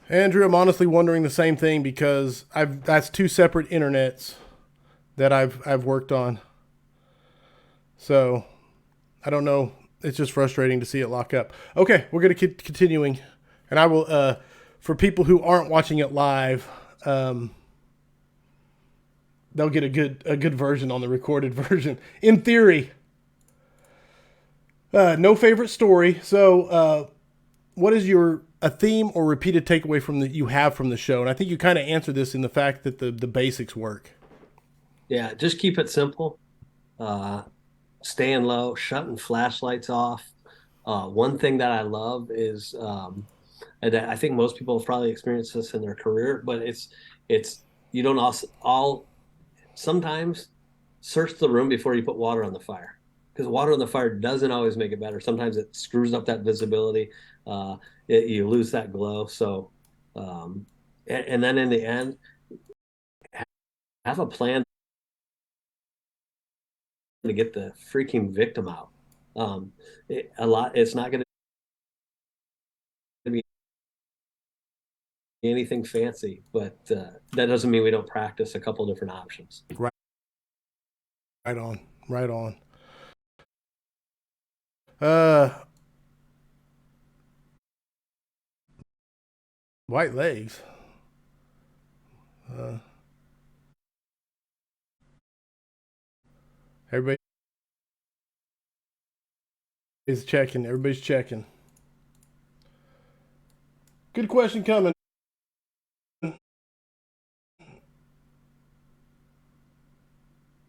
Andrew, I'm honestly wondering the same thing because that's two separate internets that I've worked on. So I don't know. It's just frustrating to see it lock up. Okay, we're going to keep continuing, and I will. For people who aren't watching it live, they'll get a good version on the recorded version. In theory, no favorite story. So, what is a theme or repeated takeaway you have from the show? And I think you kind of answered this in the fact that the basics work. Yeah, just keep it simple. Staying low, shutting flashlights off. One thing that I love is, and I think most people have probably experienced this in their career, but it's you don't all sometimes search the room before you put water on the fire, because water on the fire doesn't always make it better. Sometimes it screws up that visibility. You lose that glow. So And then in the end, have a plan to get the freaking victim out. It's not going to be anything fancy, but that doesn't mean we don't practice a couple different options. Right, right on, right on. Uh, white legs. Uh, everybody is checking. Everybody's checking. Good question coming.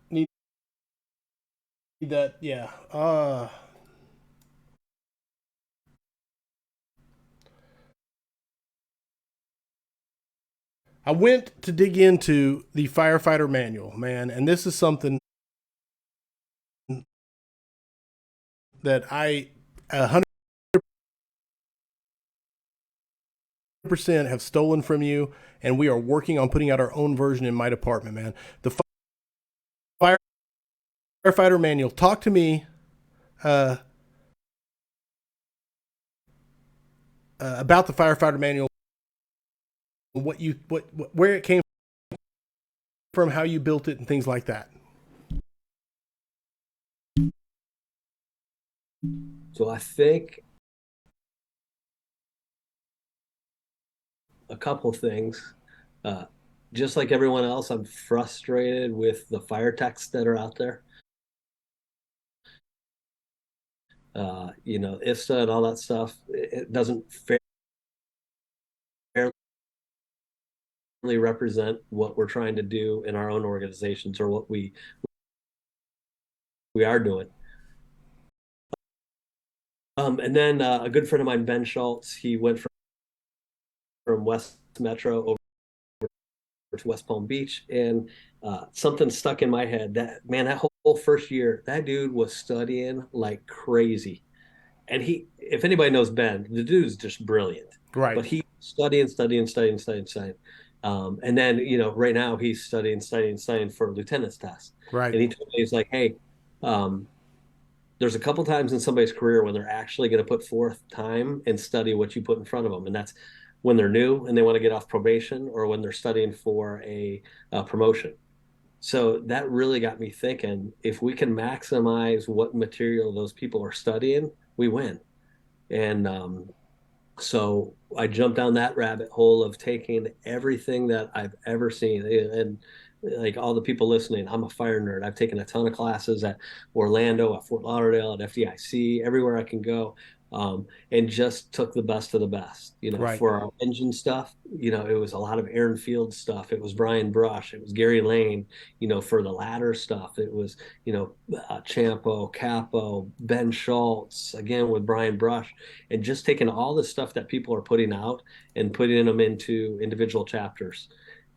Need that? Yeah. I went to dig into the firefighter manual, man, and this is something that I 100% have stolen from you, and we are working on putting out our own version in my department, man. The firefighter manual. Talk to me uh, about the firefighter manual, what where it came from, how you built it, and things like that. So I think a couple things. Uh, just like everyone else, I'm frustrated with the fire techs that are out there. IFSTA and all that stuff, it doesn't fairly represent what we're trying to do in our own organizations or what we are doing. And then a good friend of mine, Ben Schultz, he went from West Metro over to West Palm Beach, and something stuck in my head. That man, that whole first year, that dude was studying like crazy. And if anybody knows Ben, the dude's just brilliant. Right, But he studying. And then, right now he's studying for lieutenant's test. right, And he told me, he's like, hey, um, there's a couple times in somebody's career when they're actually going to put forth time and study what you put in front of them. And that's when they're new and they want to get off probation, or when they're studying for a promotion. So that really got me thinking, if we can maximize what material those people are studying, we win. And so I jumped down that rabbit hole of taking everything that I've ever seen. And like all the people listening, I'm a fire nerd. I've taken a ton of classes at Orlando, at Fort Lauderdale, at FDIC, everywhere I can go. And just took the best of the best. right, For our engine stuff, it was a lot of Aaron Field stuff. It was Brian Brush. It was Gary Lane. For the ladder stuff, it was, Champo, Capo, Ben Schultz, again with Brian Brush, and just taking all the stuff that people are putting out and putting them into individual chapters,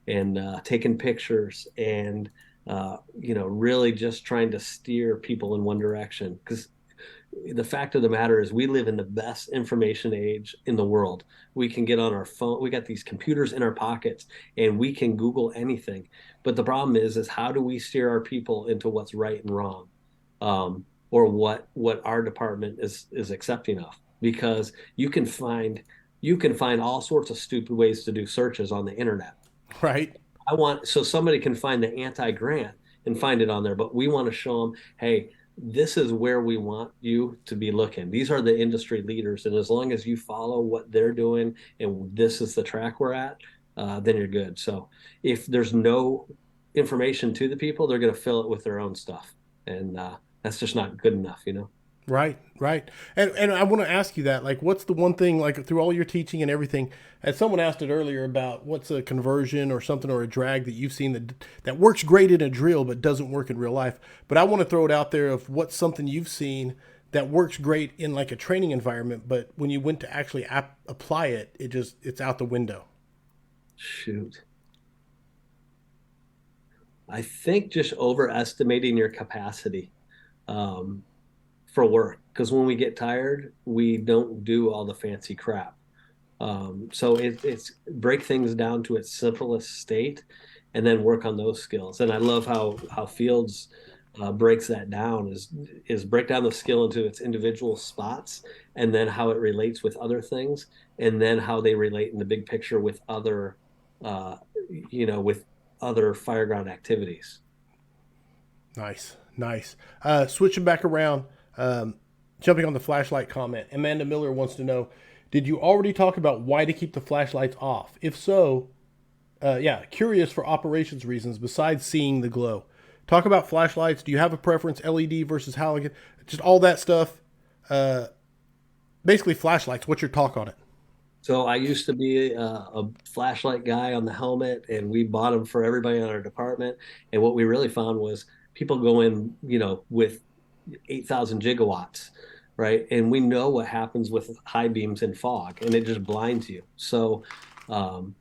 and taking pictures, and really just trying to steer people in one direction. Because the fact of the matter is, we live in the best information age in the world. We can get on our phone. We got these computers in our pockets, and we can Google anything. But the problem is how do we steer our people into what's right and wrong, or what our department is accepting of? Because you can find all sorts of stupid ways to do searches on the internet. right, So somebody can find the anti-grant and find it on there, but we want to show them, hey, this is where we want you to be looking. These are the industry leaders, and as long as you follow what they're doing and this is the track we're at, then you're good. So if there's no information to the people, they're going to fill it with their own stuff, and that's just not good enough. right, right. And I want to ask you that, like, what's the one thing, like, through all your teaching and everything? As someone asked it earlier about what's a conversion or something or a drag that you've seen that works great in a drill but doesn't work in real life. But I want to throw it out there of what's something you've seen that works great in like a training environment, but when you went to actually apply it, it's out the window. Shoot. I think just overestimating your capacity, um, for work. Because when we get tired, we don't do all the fancy crap. So it's break things down to its simplest state, and then work on those skills. And I love how Fields breaks that down is break down the skill into its individual spots, and then how it relates with other things, and then how they relate in the big picture with other, uh, with other fireground activities. Nice, nice. Switching back around, jumping on the flashlight comment. Amanda Miller wants to know: did you already talk about why to keep the flashlights off? If so, yeah, curious for operations reasons besides seeing the glow. Talk about flashlights. Do you have a preference, LED versus halogen? Just all that stuff. Uh, Basically, flashlights. What's your talk on it? So I used to be a flashlight guy on the helmet, and we bought them for everybody in our department. And what we really found was people go in, with 8,000 gigawatts, right? And we know what happens with high beams and fog, and it just blinds you. Um,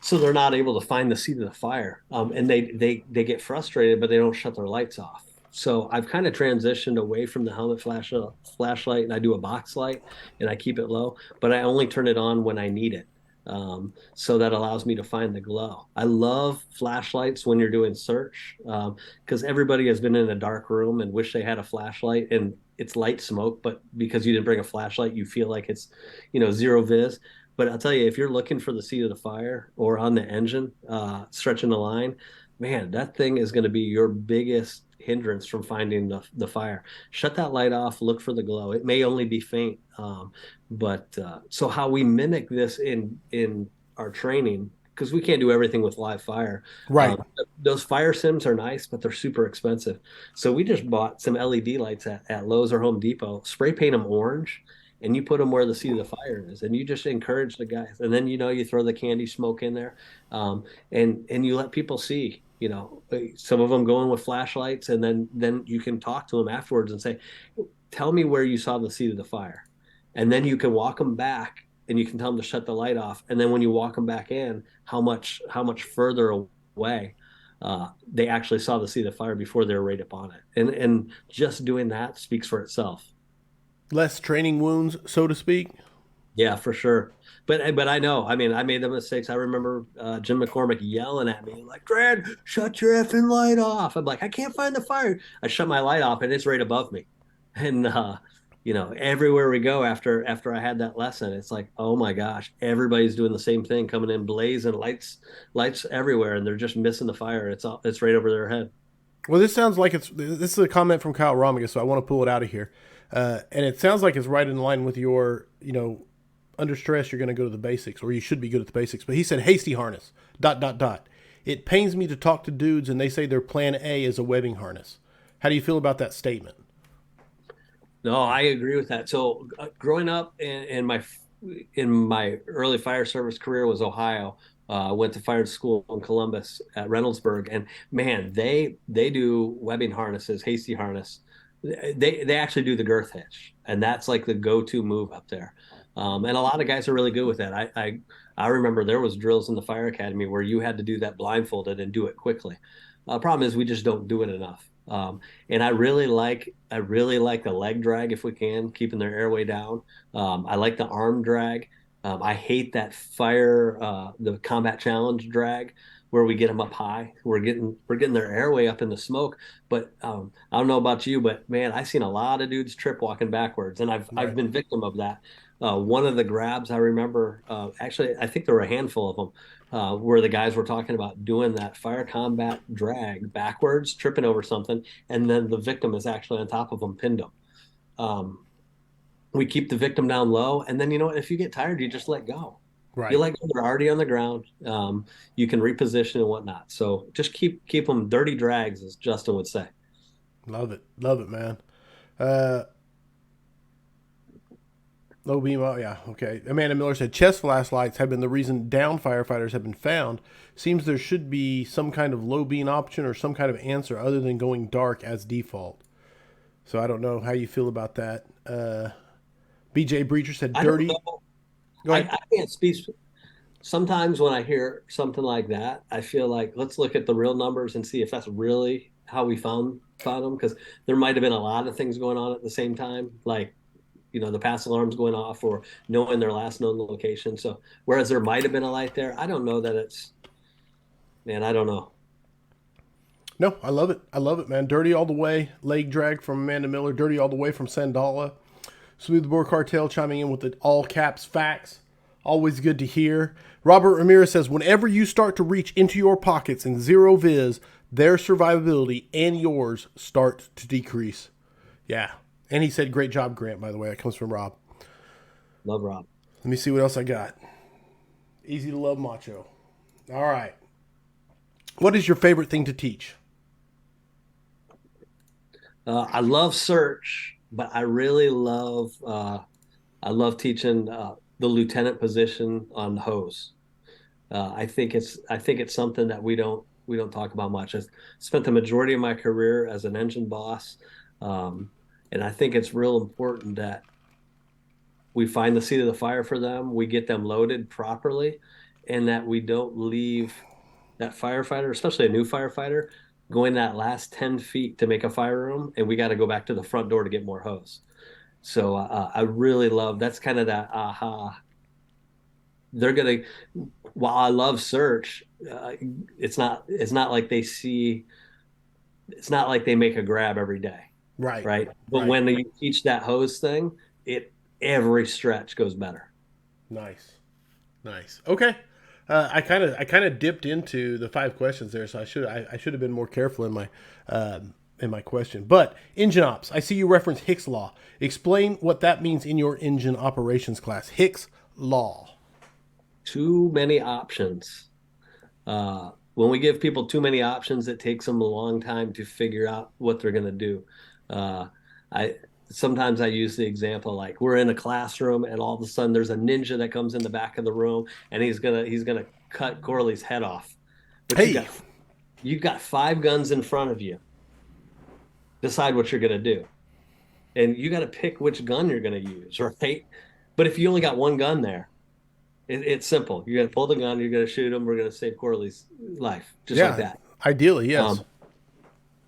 so they're not able to find the seat of the fire, and they get frustrated, but they don't shut their lights off. So I've kind of transitioned away from the helmet flashlight, and I do a box light, and I keep it low, but I only turn it on when I need it. So that allows me to find the glow. I love flashlights when you're doing search, because everybody has been in a dark room and wish they had a flashlight, and it's light smoke, but because you didn't bring a flashlight, you feel like it's, zero vis. But I'll tell you, if you're looking for the seat of the fire or on the engine, stretching the line, man, that thing is going to be your biggest hindrance from finding the fire. Shut that light off, look for the glow. It may only be faint. But so how we mimic this in our training, because we can't do everything with live fire. Right. Those fire sims are nice, but they're super expensive. So we just bought some LED lights at Lowe's or Home Depot, spray paint them orange, and you put them where the seat of the fire is, and you just encourage the guys. And then you throw the candy smoke in there, and you let people see. Some of them go in with flashlights, and then you can talk to them afterwards and say, "Tell me where you saw the seat of the fire," and then you can walk them back, and you can tell them to shut the light off. And then when you walk them back in, how much further away they actually saw the seat of the fire before they were right up on it. And just doing that speaks for itself. Less training wounds, so to speak. Yeah, for sure. But I know. I mean, I made the mistakes. I remember Jim McCormick yelling at me like, "Brad, shut your effing light off." I'm like, "I can't find the fire." I shut my light off, and it's right above me. And everywhere we go after I had that lesson, it's like, oh my gosh, everybody's doing the same thing, coming in blazing lights everywhere, and they're just missing the fire. It's right over their head. Well, this sounds like this is a comment from Kyle Romiga, so I want to pull it out of here. And it sounds like it's right in line with your, under stress, you're going to go to the basics, or you should be good at the basics. But he said, hasty harness, ... It pains me to talk to dudes and they say their plan A is a webbing harness. How do you feel about that statement? No, I agree with that. So growing up in my early fire service career was Ohio. I went to fire school in Columbus at Reynoldsburg, and man, they do webbing harnesses, hasty harness. They actually do the girth hitch, and that's like the go-to move up there. And a lot of guys are really good with that. I remember there was drills in the fire academy where you had to do that blindfolded and do it quickly. Problem is we just don't do it enough. And I really like the leg drag if we can, keeping their airway down. I like the arm drag. I hate that the combat challenge drag where we get them up high. We're getting their airway up in the smoke. But I don't know about you, but man, I've seen a lot of dudes trip walking backwards, and I've Right. been victim of that. One of the grabs I remember, actually, I think there were a handful of them, where the guys were talking about doing that fire combat drag backwards, tripping over something, and then the victim is actually on top of them, pinned them. Um, we keep the victim down low, and then if you get tired, you just let go. You Right. let go; they're already on the ground. You can reposition and whatnot. So just keep them dirty drags, as Justin would say. Love it. Love it, man. Uh, Low beam, oh yeah, okay. Amanda Miller said chest flashlights have been the reason down firefighters have been found. Seems there should be some kind of low beam option or some kind of answer other than going dark as default. So I don't know how you feel about that. BJ Breacher said I don't dirty. know. Go I, ahead. I can't speak. Sometimes when I hear something like that, I feel like let's look at the real numbers and see if that's really how we found them, because there might have been a lot of things going on at the same time. Like the pass alarms going off or knowing their last known location. So whereas there might have been a light there, I don't know that it's, man, I don't know. No, I love it. I love it, man. Dirty all the way. Leg drag from Amanda Miller. Dirty all the way from Sandala. Smoothbore Cartel chiming in with the all caps facts. Always good to hear. Robert Ramirez says, whenever you start to reach into your pockets in zero viz, their survivability and yours start to decrease. Yeah. And he said, great job, Grant, by the way. That comes from Rob. Love Rob. Let me see what else I got. Easy to love macho. All right. What is your favorite thing to teach? I love search, but I love teaching the lieutenant position on the hose. I think it's something that we don't talk about much. I spent the majority of my career as an engine boss, um, and I think it's real important that we find the seat of the fire for them, we get them loaded properly, and that we don't leave that firefighter, especially a new firefighter, going that last 10 feet to make a fire room, and we got to go back to the front door to get more hose. So I really love that's kind of that aha. They're gonna while I love search, it's not like they see it's not like they make a grab every day, Right. right? But Right. when you teach that hose thing, it every stretch goes better. Nice. Nice. Okay. I kind of dipped into the 5 questions there, so I should have been more careful in my question. But engine ops, I see you reference Hick's law. Explain what that means in your engine operations class. Hick's law. Too many options. When we give people too many options, it takes them a long time to figure out what they're going to do. Uh, I sometimes I use the example like we're in a classroom and all of a sudden there's a ninja that comes in the back of the room and he's gonna cut Corley's head off. But Hey. you've got 5 guns in front of you. Decide what you're gonna do, and you got to pick which gun you're gonna use, right? But if you only got one gun there, it's simple. You're gonna pull the gun, you're gonna shoot him. We're gonna save Corley's life, just like Yeah. that. Ideally, yes. Um,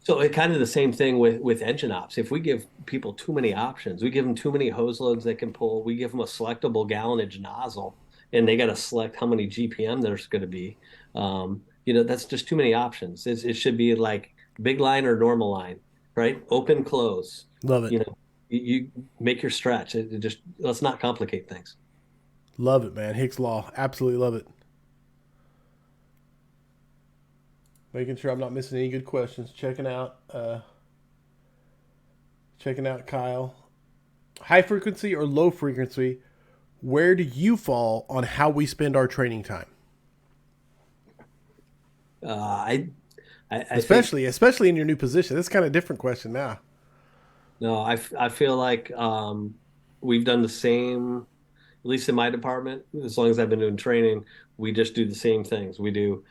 So it kind of the same thing with engine ops. If we give people too many options, we give them too many hose loads they can pull. We give them a selectable gallonage nozzle, and they got to select how many GPM there's going to be. That's just too many options. It should be like big line or normal line, right? Open, close. Love it. You make your stretch. It just let's not complicate things. Love it, man. Hick's law. Absolutely love it. Making sure I'm not missing any good questions. Checking out Kyle. High frequency or low frequency? Where do you fall on how we spend our training time? Uh, I I think Especially in your new position. That's kind of a different question now. no, I feel like we've done the same, at least in my department, as long as I've been doing training, we just do the same things. We do,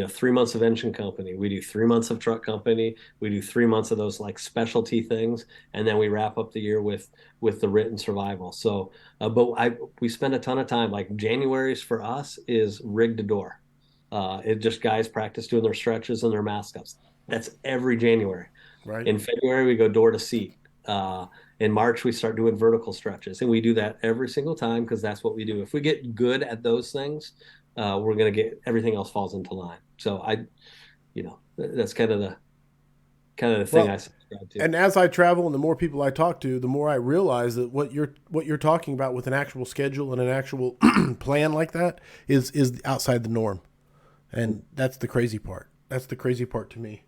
3 months of engine company, we do 3 months of truck company, we do 3 months of those like specialty things, and then we wrap up the year with the written survival. So, but we spend a ton of time. Like January's for us is rig to door. It just guys practice doing their stretches and their mask ups. That's every January. Right? In February, we go door to seat. In March, we start doing vertical stretches, and we do that every single time because that's what we do. If we get good at those things, we're going to get everything else falls into line. So that's kind of the thing I Well, subscribe to. and as I travel and the more people I talk to, the more I realize that what you're talking about with an actual schedule and an actual plan like that is outside the norm. And that's the crazy part. That's the crazy part to me.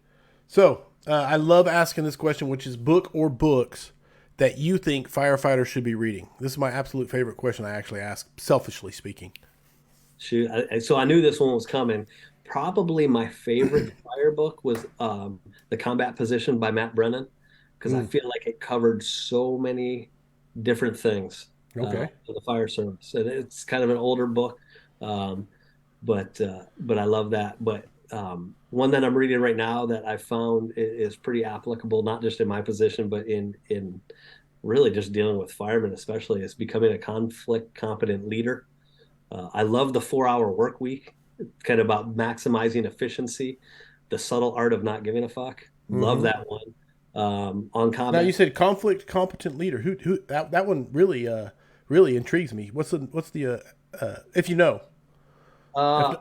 So I love asking this question, which is book or books that you think firefighters should be reading. This is my absolute favorite question I actually ask, selfishly speaking. Shoot, so I knew this one was coming. Probably my favorite fire book was The Combat Position by Matt Brennan because I Mm, feel like it covered so many different things okay. for the fire service. And it's kind of an older book, um, but I love that. But one that I'm reading right now that I found is pretty applicable, not just in my position, but in really just dealing with firemen, especially, is becoming a conflict competent leader. I love the 4 hour work week. It's kind of about maximizing efficiency, the subtle art of not giving a fuck. Love Mm-hmm. that one. on Now you combat. said conflict competent leader. Who that one really really intrigues me. What's the if you know.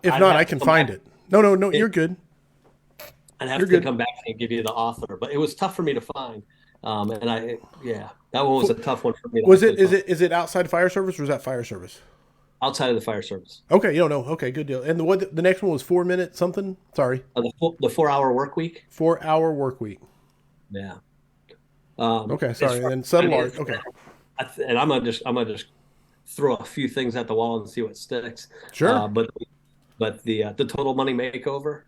If I'd not, I have to can come back. find it. No, you're It, good. I'd You're have to good. come back and give you the author, but it was tough for me to find. And yeah, that one was a tough one for me to Was it actually is find it is it outside fire service or is that fire service? outside of the fire service. Okay, you don't know. Okay, good deal. And the next one was 4 minutes something. Sorry, The 4 hour work week. 4 hour work week. Yeah. Okay, As sorry. And far then I subtle mean, art. Okay, and I'm gonna just throw a few things at the wall and see what sticks. sure. But the total money makeover,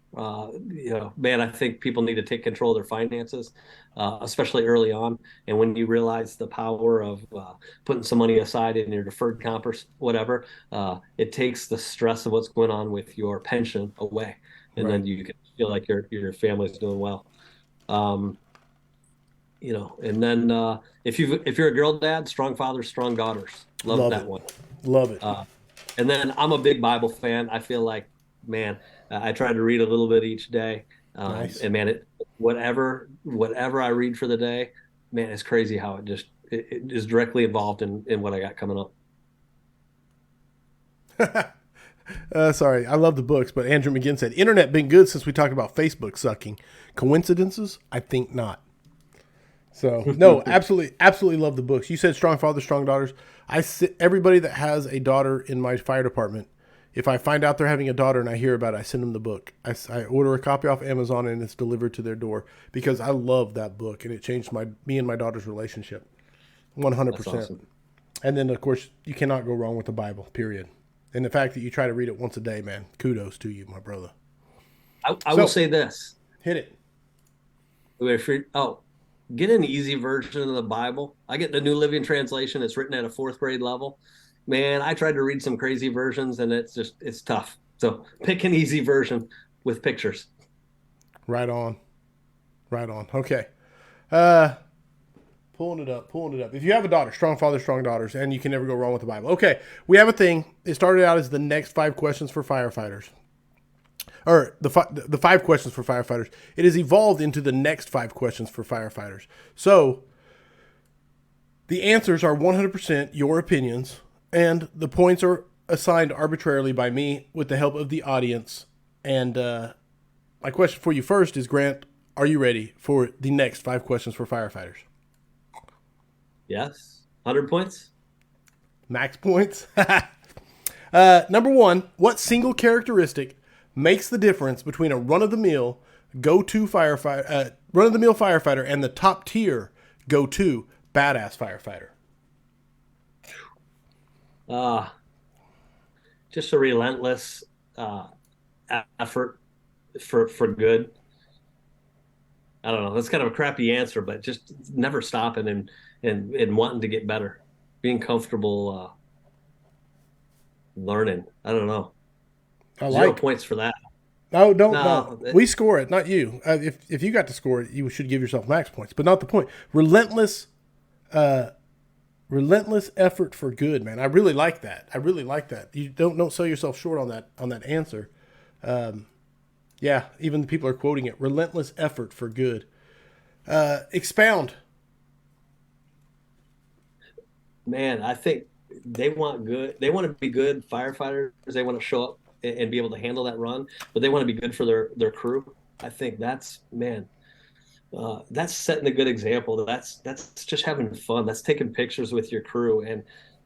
man, I think people need to take control of their finances, especially early on. And when you realize the power of putting some money aside in your deferred comp or whatever, it takes the stress of what's going on with your pension away, and Right. then you can feel like your family's doing well. Um, and then if you're a girl dad, strong fathers, strong daughters. Love Love that it. one. Love it. Uh, and then I'm a big Bible fan. I feel like, man, I try to read a little bit each day. Nice. And man, whatever I read for the day, man, it's crazy how it is directly involved in what I got coming up. Sorry, I love the books, but Andrew McGinn said, "Internet been good since we talked about Facebook sucking. Coincidences? I think not." So no, absolutely, absolutely love the books. You said strong fathers, strong daughters. Everybody that has a daughter in my fire department. If I find out they're having a daughter and I hear about it, I send them the book. I order a copy off Amazon and it's delivered to their door because I love that book and it changed me and my daughter's relationship, That's 100%. awesome. And then of course you cannot go wrong with the Bible. Period. And the fact that you try to read it once a day, man, kudos to you, my brother. I will So say this: hit it. oh, get an easy version of the Bible. I get the New Living Translation. It's written at a fourth grade level. Man, I tried to read some crazy versions and it's tough. So pick an easy version with pictures. Right on. Right on. Okay. Uh, Pulling it up, pulling it up. If you have a daughter, strong fathers, strong daughters, and you can never go wrong with the Bible. Okay, we have a thing. It started out as the next 5 questions for firefighters, or the 5 questions for firefighters. It has evolved into the next 5 questions for firefighters. So the answers are 100% your opinions, and the points are assigned arbitrarily by me with the help of the audience. And my question for you first is, Grant, are you ready for the next 5 questions for firefighters? Yes. 100 points? Max points. Number one, what single characteristic makes the difference between a run-of-the-mill run-of-the-mill firefighter and the top tier go-to badass firefighter? Uh, just a relentless uh, effort for good. I don't know. That's kind of a crappy answer, but just never stopping and wanting to get better, being comfortable learning. I don't know. I Zero like. points for that. No, don't no. No, We score it, not you. If you got to score it, you should give yourself max points, but not the point. Relentless effort for good, man. I really like that. I really like that. You don't sell yourself short on that answer. Yeah, even the people are quoting it. Relentless effort for good. Expound. man, I think they want good. They want to be good firefighters. They want to show up and be able to handle that run, but they want to be good for their crew. I think that's setting a good example. That's just having fun. That's taking pictures with your crew. And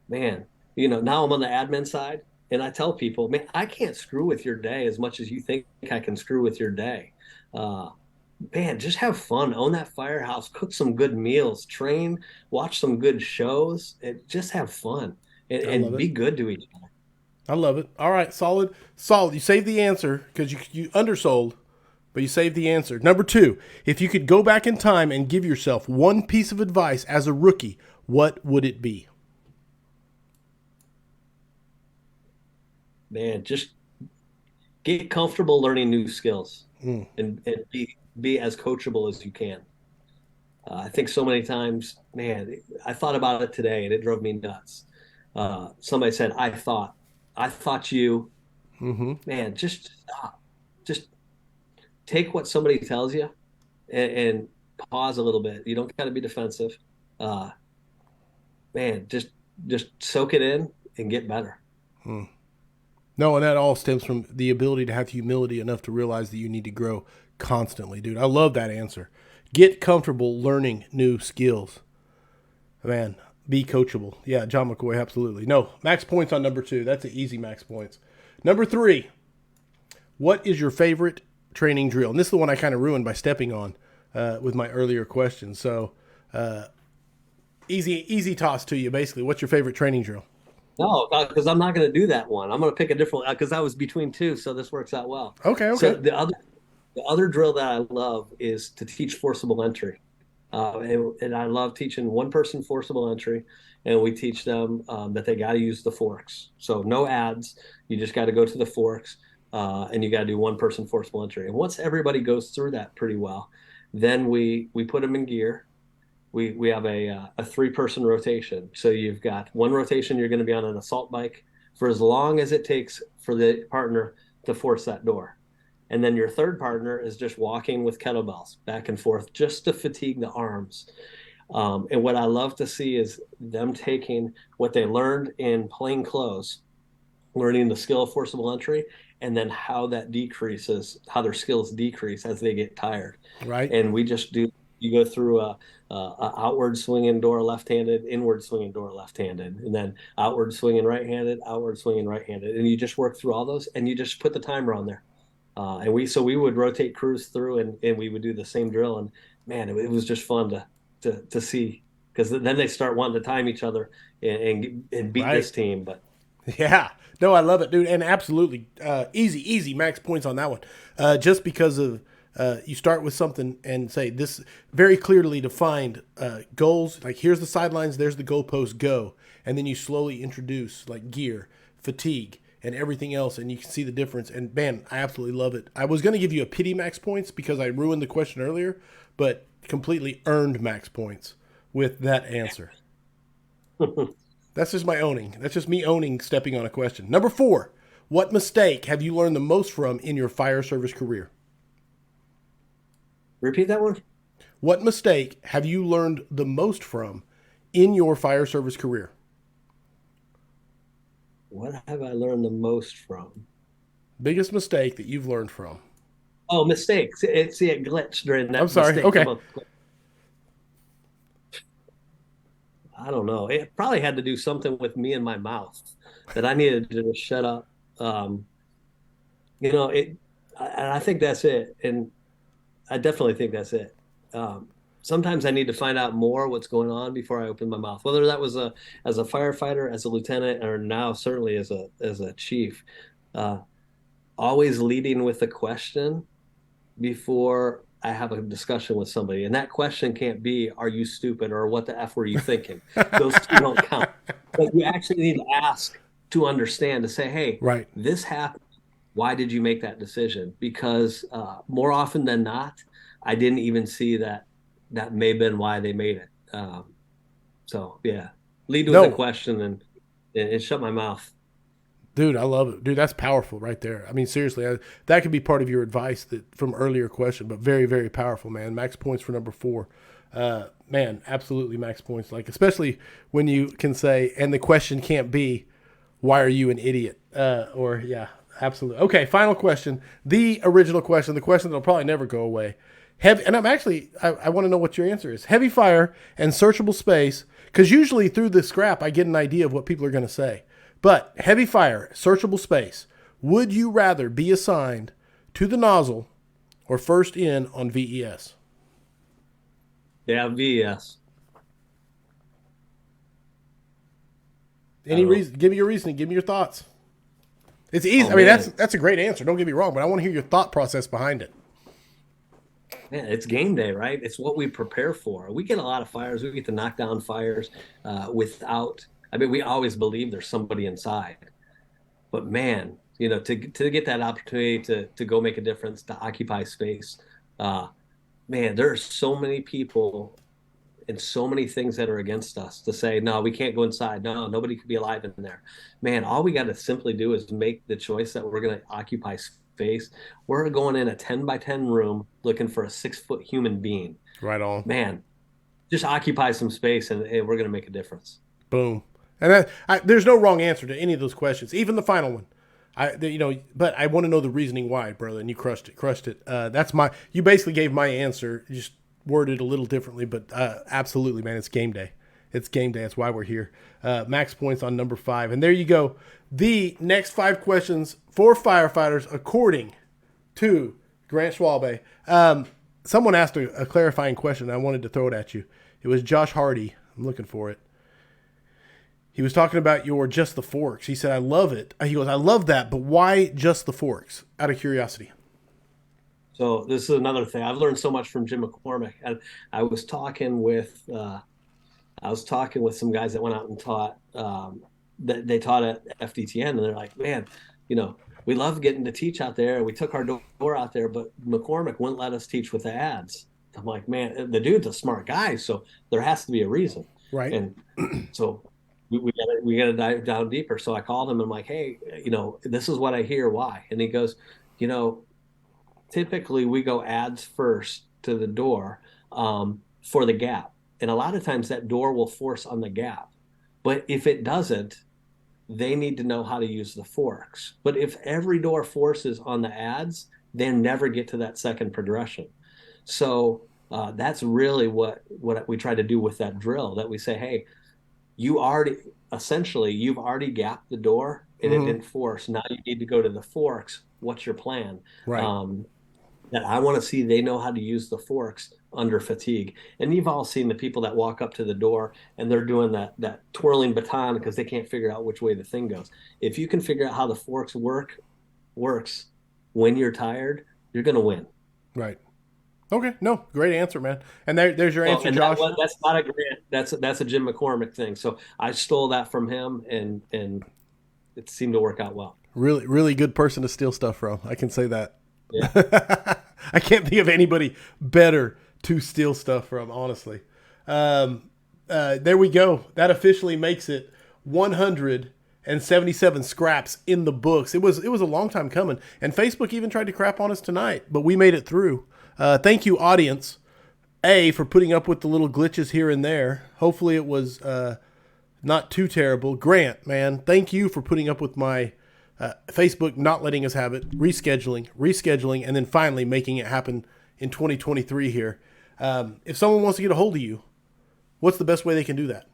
man, now I'm on the admin side, and I tell people, man, I can't screw with your day as much as you think I can screw with your day. Uh, Man, just have fun, own that firehouse, cook some good meals, train, watch some good shows, and just have fun and, I love and it. be good to each other. I love it. All right, solid, solid. You saved the answer because you undersold, but you saved the answer. Number two, if you could go back in time and give yourself one piece of advice as a rookie, what would it be? Man, just get comfortable learning new skills Mm, and be as coachable as you can. I think so many times, man, I thought about it today and it drove me nuts. Somebody said, I thought you, mm-hmm. man, just stop. Just take what somebody tells you and pause a little bit. You don't got to be defensive. Uh, man, just soak it in and get better. No, and that all stems from the ability to have humility enough to realize that you need to grow constantly, dude. I love that answer. Get comfortable learning new skills. Man, be coachable. Yeah, John McCoy, absolutely. No, max points on number 2. That's an easy max points. Number 3, what is your favorite training drill? And this is the one I kind of ruined by stepping on with my earlier question. So, easy toss to you, basically. What's your favorite training drill? No, because I'm not going to do that one. I'm going to pick a different one because I was between two, so this works out well. Okay, So okay. the other drill that I love is to teach forcible entry. And I love teaching one person forcible entry, and we teach them that they got to use the forks. So no ads. You just got to go to the forks, and you got to do one person forcible entry. And once everybody goes through that pretty well, then we put them in gear. We have a 3-person rotation. So you've got one rotation. You're going to be on an assault bike for as long as it takes for the partner to force that door. And then your third partner is just walking with kettlebells back and forth just to fatigue the arms. And what I love to see is them taking what they learned in plain clothes, learning the skill of forcible entry, and then how that decreases, how their skills decrease as they get tired. Right. And we just do, you go through a outward swinging door left-handed, inward swinging door left-handed, and then outward swinging right-handed, outward swinging right-handed. And you just work through all those, and you just put the timer on there. And we would rotate crews through, and we would do the same drill. And man, it was just fun to see, because then they start wanting to time each other and beat this Right. team. But Yeah. No, I love it, dude. And absolutely easy max points on that one. Just because of you start with something and say this very clearly defined goals. Like here's the sidelines, there's the goalpost, go. And then you slowly introduce like gear, fatigue, and everything else, and you can see the difference. And man, I absolutely love it. I was going to give you a pity max points because I ruined the question earlier, but completely earned max points with that answer. That's just my owning. That's just me owning stepping on a question. Number 4, what mistake have you learned the most from in your fire service career? repeat that one. What mistake have you learned the most from in your fire service career? What have I learned the most from? Biggest mistake that you've learned from. Oh, mistakes. It glitched during I'm that sorry. mistake. Come Okay. on. I don't know. It probably had to do something with me and my mouth that I needed to just shut up. Um, and I think that's it. And I definitely think that's it. Sometimes I need to find out more what's going on before I open my mouth, whether that was as a firefighter, as a lieutenant, or now certainly as a chief. Uh, Always leading with a question before I have a discussion with somebody. And that question can't be, are you stupid, or what the F were you thinking? Those two don't count. But you actually need to ask to understand, to say, hey, Right. this happened. Why did you make that decision? Because more often than not, I didn't even see that may have been why they made it. So yeah, lead with a No, question and shut my mouth. dude, I love it. Dude, that's powerful right there. I mean, seriously, that could be part of your advice that from earlier question, but very, very powerful, man. Max points for number 4. Man, absolutely max points. Like, especially when you can say, and the question can't be, why are you an idiot? Yeah, absolutely. Okay, final question. The original question, the question that'll probably never go away. And I want to know what your answer is. Heavy fire and searchable space, because usually through the scrap, I get an idea of what people are going to say. But heavy fire, searchable space, would you rather be assigned to the nozzle or first in on VES? Yeah, VS. I Any don't know. reason? Give me your reasoning. Give me your thoughts. It's easy. Oh I mean, that's man, that's a great answer. Don't get me wrong, but I want to hear your thought process behind it. man, it's game day, right? It's what we prepare for. We get a lot of fires. We get to knock down fires without. I mean, we always believe there's somebody inside, but man, to get that opportunity to go make a difference, to occupy space, uh, man, there are so many people and so many things that are against us to say, no, we can't go inside. No, nobody could be alive in there. Man, all we got to simply do is make the choice that we're going to occupy space. We're going in a 10 by 10 room looking for a 6 foot human being. Right on. Man, just occupy some space and hey, we're going to make a difference. Boom. And there's no wrong answer to any of those questions, even the final one. But I want to know the reasoning why, brother. And you crushed it. You basically gave my answer, just worded a little differently, but absolutely, man. It's game day. It's game day. That's why we're here. Max points on number 5. And there you go. The next 5 questions for firefighters, according to Grant Schwalbe. Someone asked a clarifying question. I wanted to throw it at you. It was Josh Hardy. I'm looking for it. He was talking about your Just the Forks. He said, I love it. He goes, I love that, but why Just the Forks? Out of curiosity. So this is another thing. I've learned so much from Jim McCormick. And I was talking with some guys that went out and taught that they taught at FDTN, and they're like, man, we love getting to teach out there. We took our door out there, but McCormick wouldn't let us teach with the ads. I'm like, man, the dude's a smart guy, so there has to be a reason. Right. And so we got to dive down deeper. So I called him and I'm like, hey, this is what I hear. Why? And he goes, typically we go ads first to the door for the gap. And a lot of times that door will force on the gap. But if it doesn't, they need to know how to use the forks. But if every door forces on the ads, they never get to that second progression. So that's really what we try to do with that drill, that we say, hey, you've already gapped the door and it didn't force. Now you need to go to the forks. What's your plan? Right. That I want to see they know how to use the forks under fatigue. And you've all seen the people that walk up to the door and they're doing that twirling baton because they can't figure out which way the thing goes. If you can figure out how the forks works when you're tired, you're going to win. Right. Okay. No, great answer, man. And there's your answer, Josh. That's not a grant. That's a Jim McCormick thing. So I stole that from him, and it seemed to work out well. Really, really good person to steal stuff from. I can say that. Yeah. I can't think of anybody better to steal stuff from, honestly. There we go. That officially makes it 177 scraps in the books. It was a long time coming, and Facebook even tried to crap on us tonight, but we made it through. Thank you, audience, for putting up with the little glitches here and there. Hopefully it was not too terrible. Grant, man, thank you for putting up with my Facebook not letting us have it, rescheduling, and then finally making it happen in 2023 here. If someone wants to get a hold of you, what's the best way they can do that?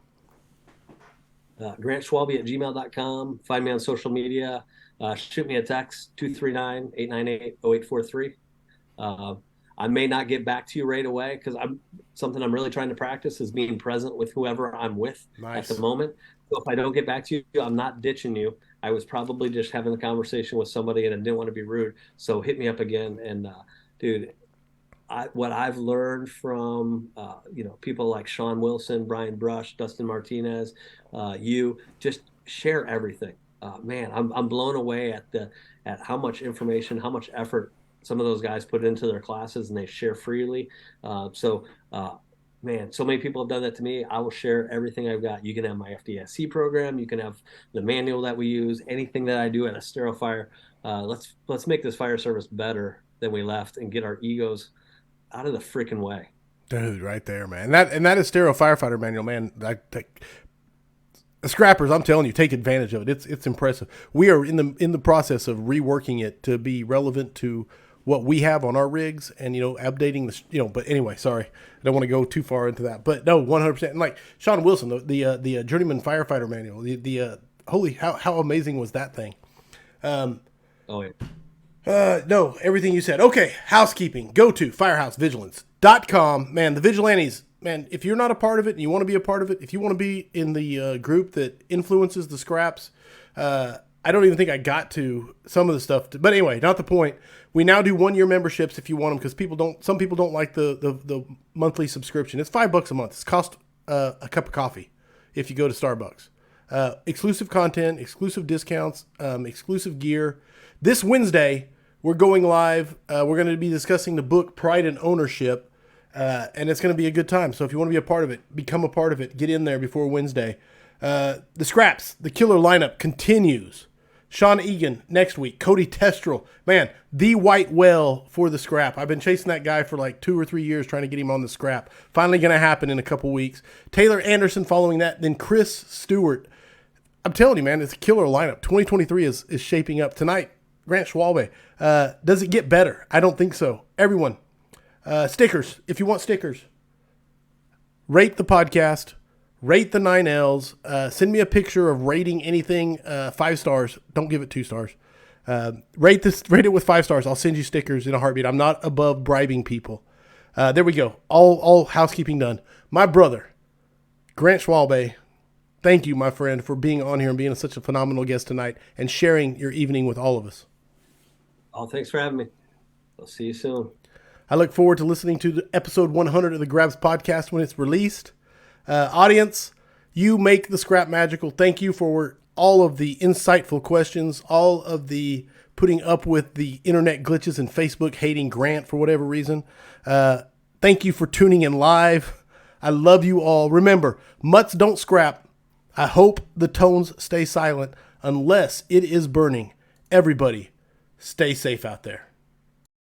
GrantSchwalbe@gmail.com. Find me on social media. Shoot me a text, 239-898-0843. I may not get back to you right away because something I'm really trying to practice is being present with whoever I'm with at the moment. So if I don't get back to you, I'm not ditching you. I was probably just having a conversation with somebody and I didn't want to be rude. So hit me up again. And dude, what I've learned from people like Sean Wilson, Brian Brush, Dustin Martinez, you just share everything. Man, I'm blown away at how much information, how much effort some of those guys put into their classes, and they share freely. Man, so many people have done that to me. I will share everything I've got. You can have my FDSC program. You can have the manual that we use, anything that I do at a Stero Fire. Let's make this fire service better than we left and get our egos out of the freaking way. Dude, right there, man. And that is Stero Firefighter manual, man. Scrappers, I'm telling you, take advantage of it. It's impressive. We are in the process of reworking it to be relevant to what we have on our rigs, and updating the But anyway, sorry, I don't want to go too far into that. But no, 100%. And like Sean Wilson, the Journeyman Firefighter manual, holy how amazing was that thing? Oh yeah. No, everything you said. Okay, housekeeping. Go to firehousevigilance.com. Man, the Vigilantes. Man, if you're not a part of it and you want to be a part of it, if you want to be in the group that influences the scraps, I don't even think I got to some of the stuff. But anyway, not the point. We now do 1-year memberships if you want them, because some people don't like the monthly subscription. It's $5 a month. It's cost a cup of coffee if you go to Starbucks. Exclusive content, exclusive discounts, exclusive gear. This Wednesday, we're going live. We're going to be discussing the book Pride and Ownership, and it's going to be a good time. So if you want to be a part of it, become a part of it. Get in there before Wednesday. The scraps, the killer lineup continues. Sean Egan next week. Cody Testrel, man, the white whale for the scrap. I've been chasing that guy for like 2 or 3 years trying to get him on the scrap. Finally going to happen in a couple weeks. Taylor Anderson following that. Then Chris Stewart. I'm telling you, man, it's a killer lineup. 2023 is shaping up. Tonight, Grant Schwalbe. Does it get better? I don't think so. Everyone, stickers. If you want stickers, rate the podcast. Rate the 9Ls. Send me a picture of rating anything 5 stars. Don't give it 2 stars. Rate it with 5 stars. I'll send you stickers in a heartbeat. I'm not above bribing people. There we go. All housekeeping done. My brother, Grant Schwalbe, thank you, my friend, for being on here and being such a phenomenal guest tonight and sharing your evening with all of us. Oh, thanks for having me. I'll see you soon. I look forward to listening to episode 100 of the Grabs podcast when it's released. Audience, you make the scrap magical. Thank you for all of the insightful questions, all of the putting up with the internet glitches and Facebook hating Grant for whatever reason. Thank you for tuning in live. I love you all. Remember, mutts don't scrap. I hope the tones stay silent unless it is burning. Everybody, stay safe out there.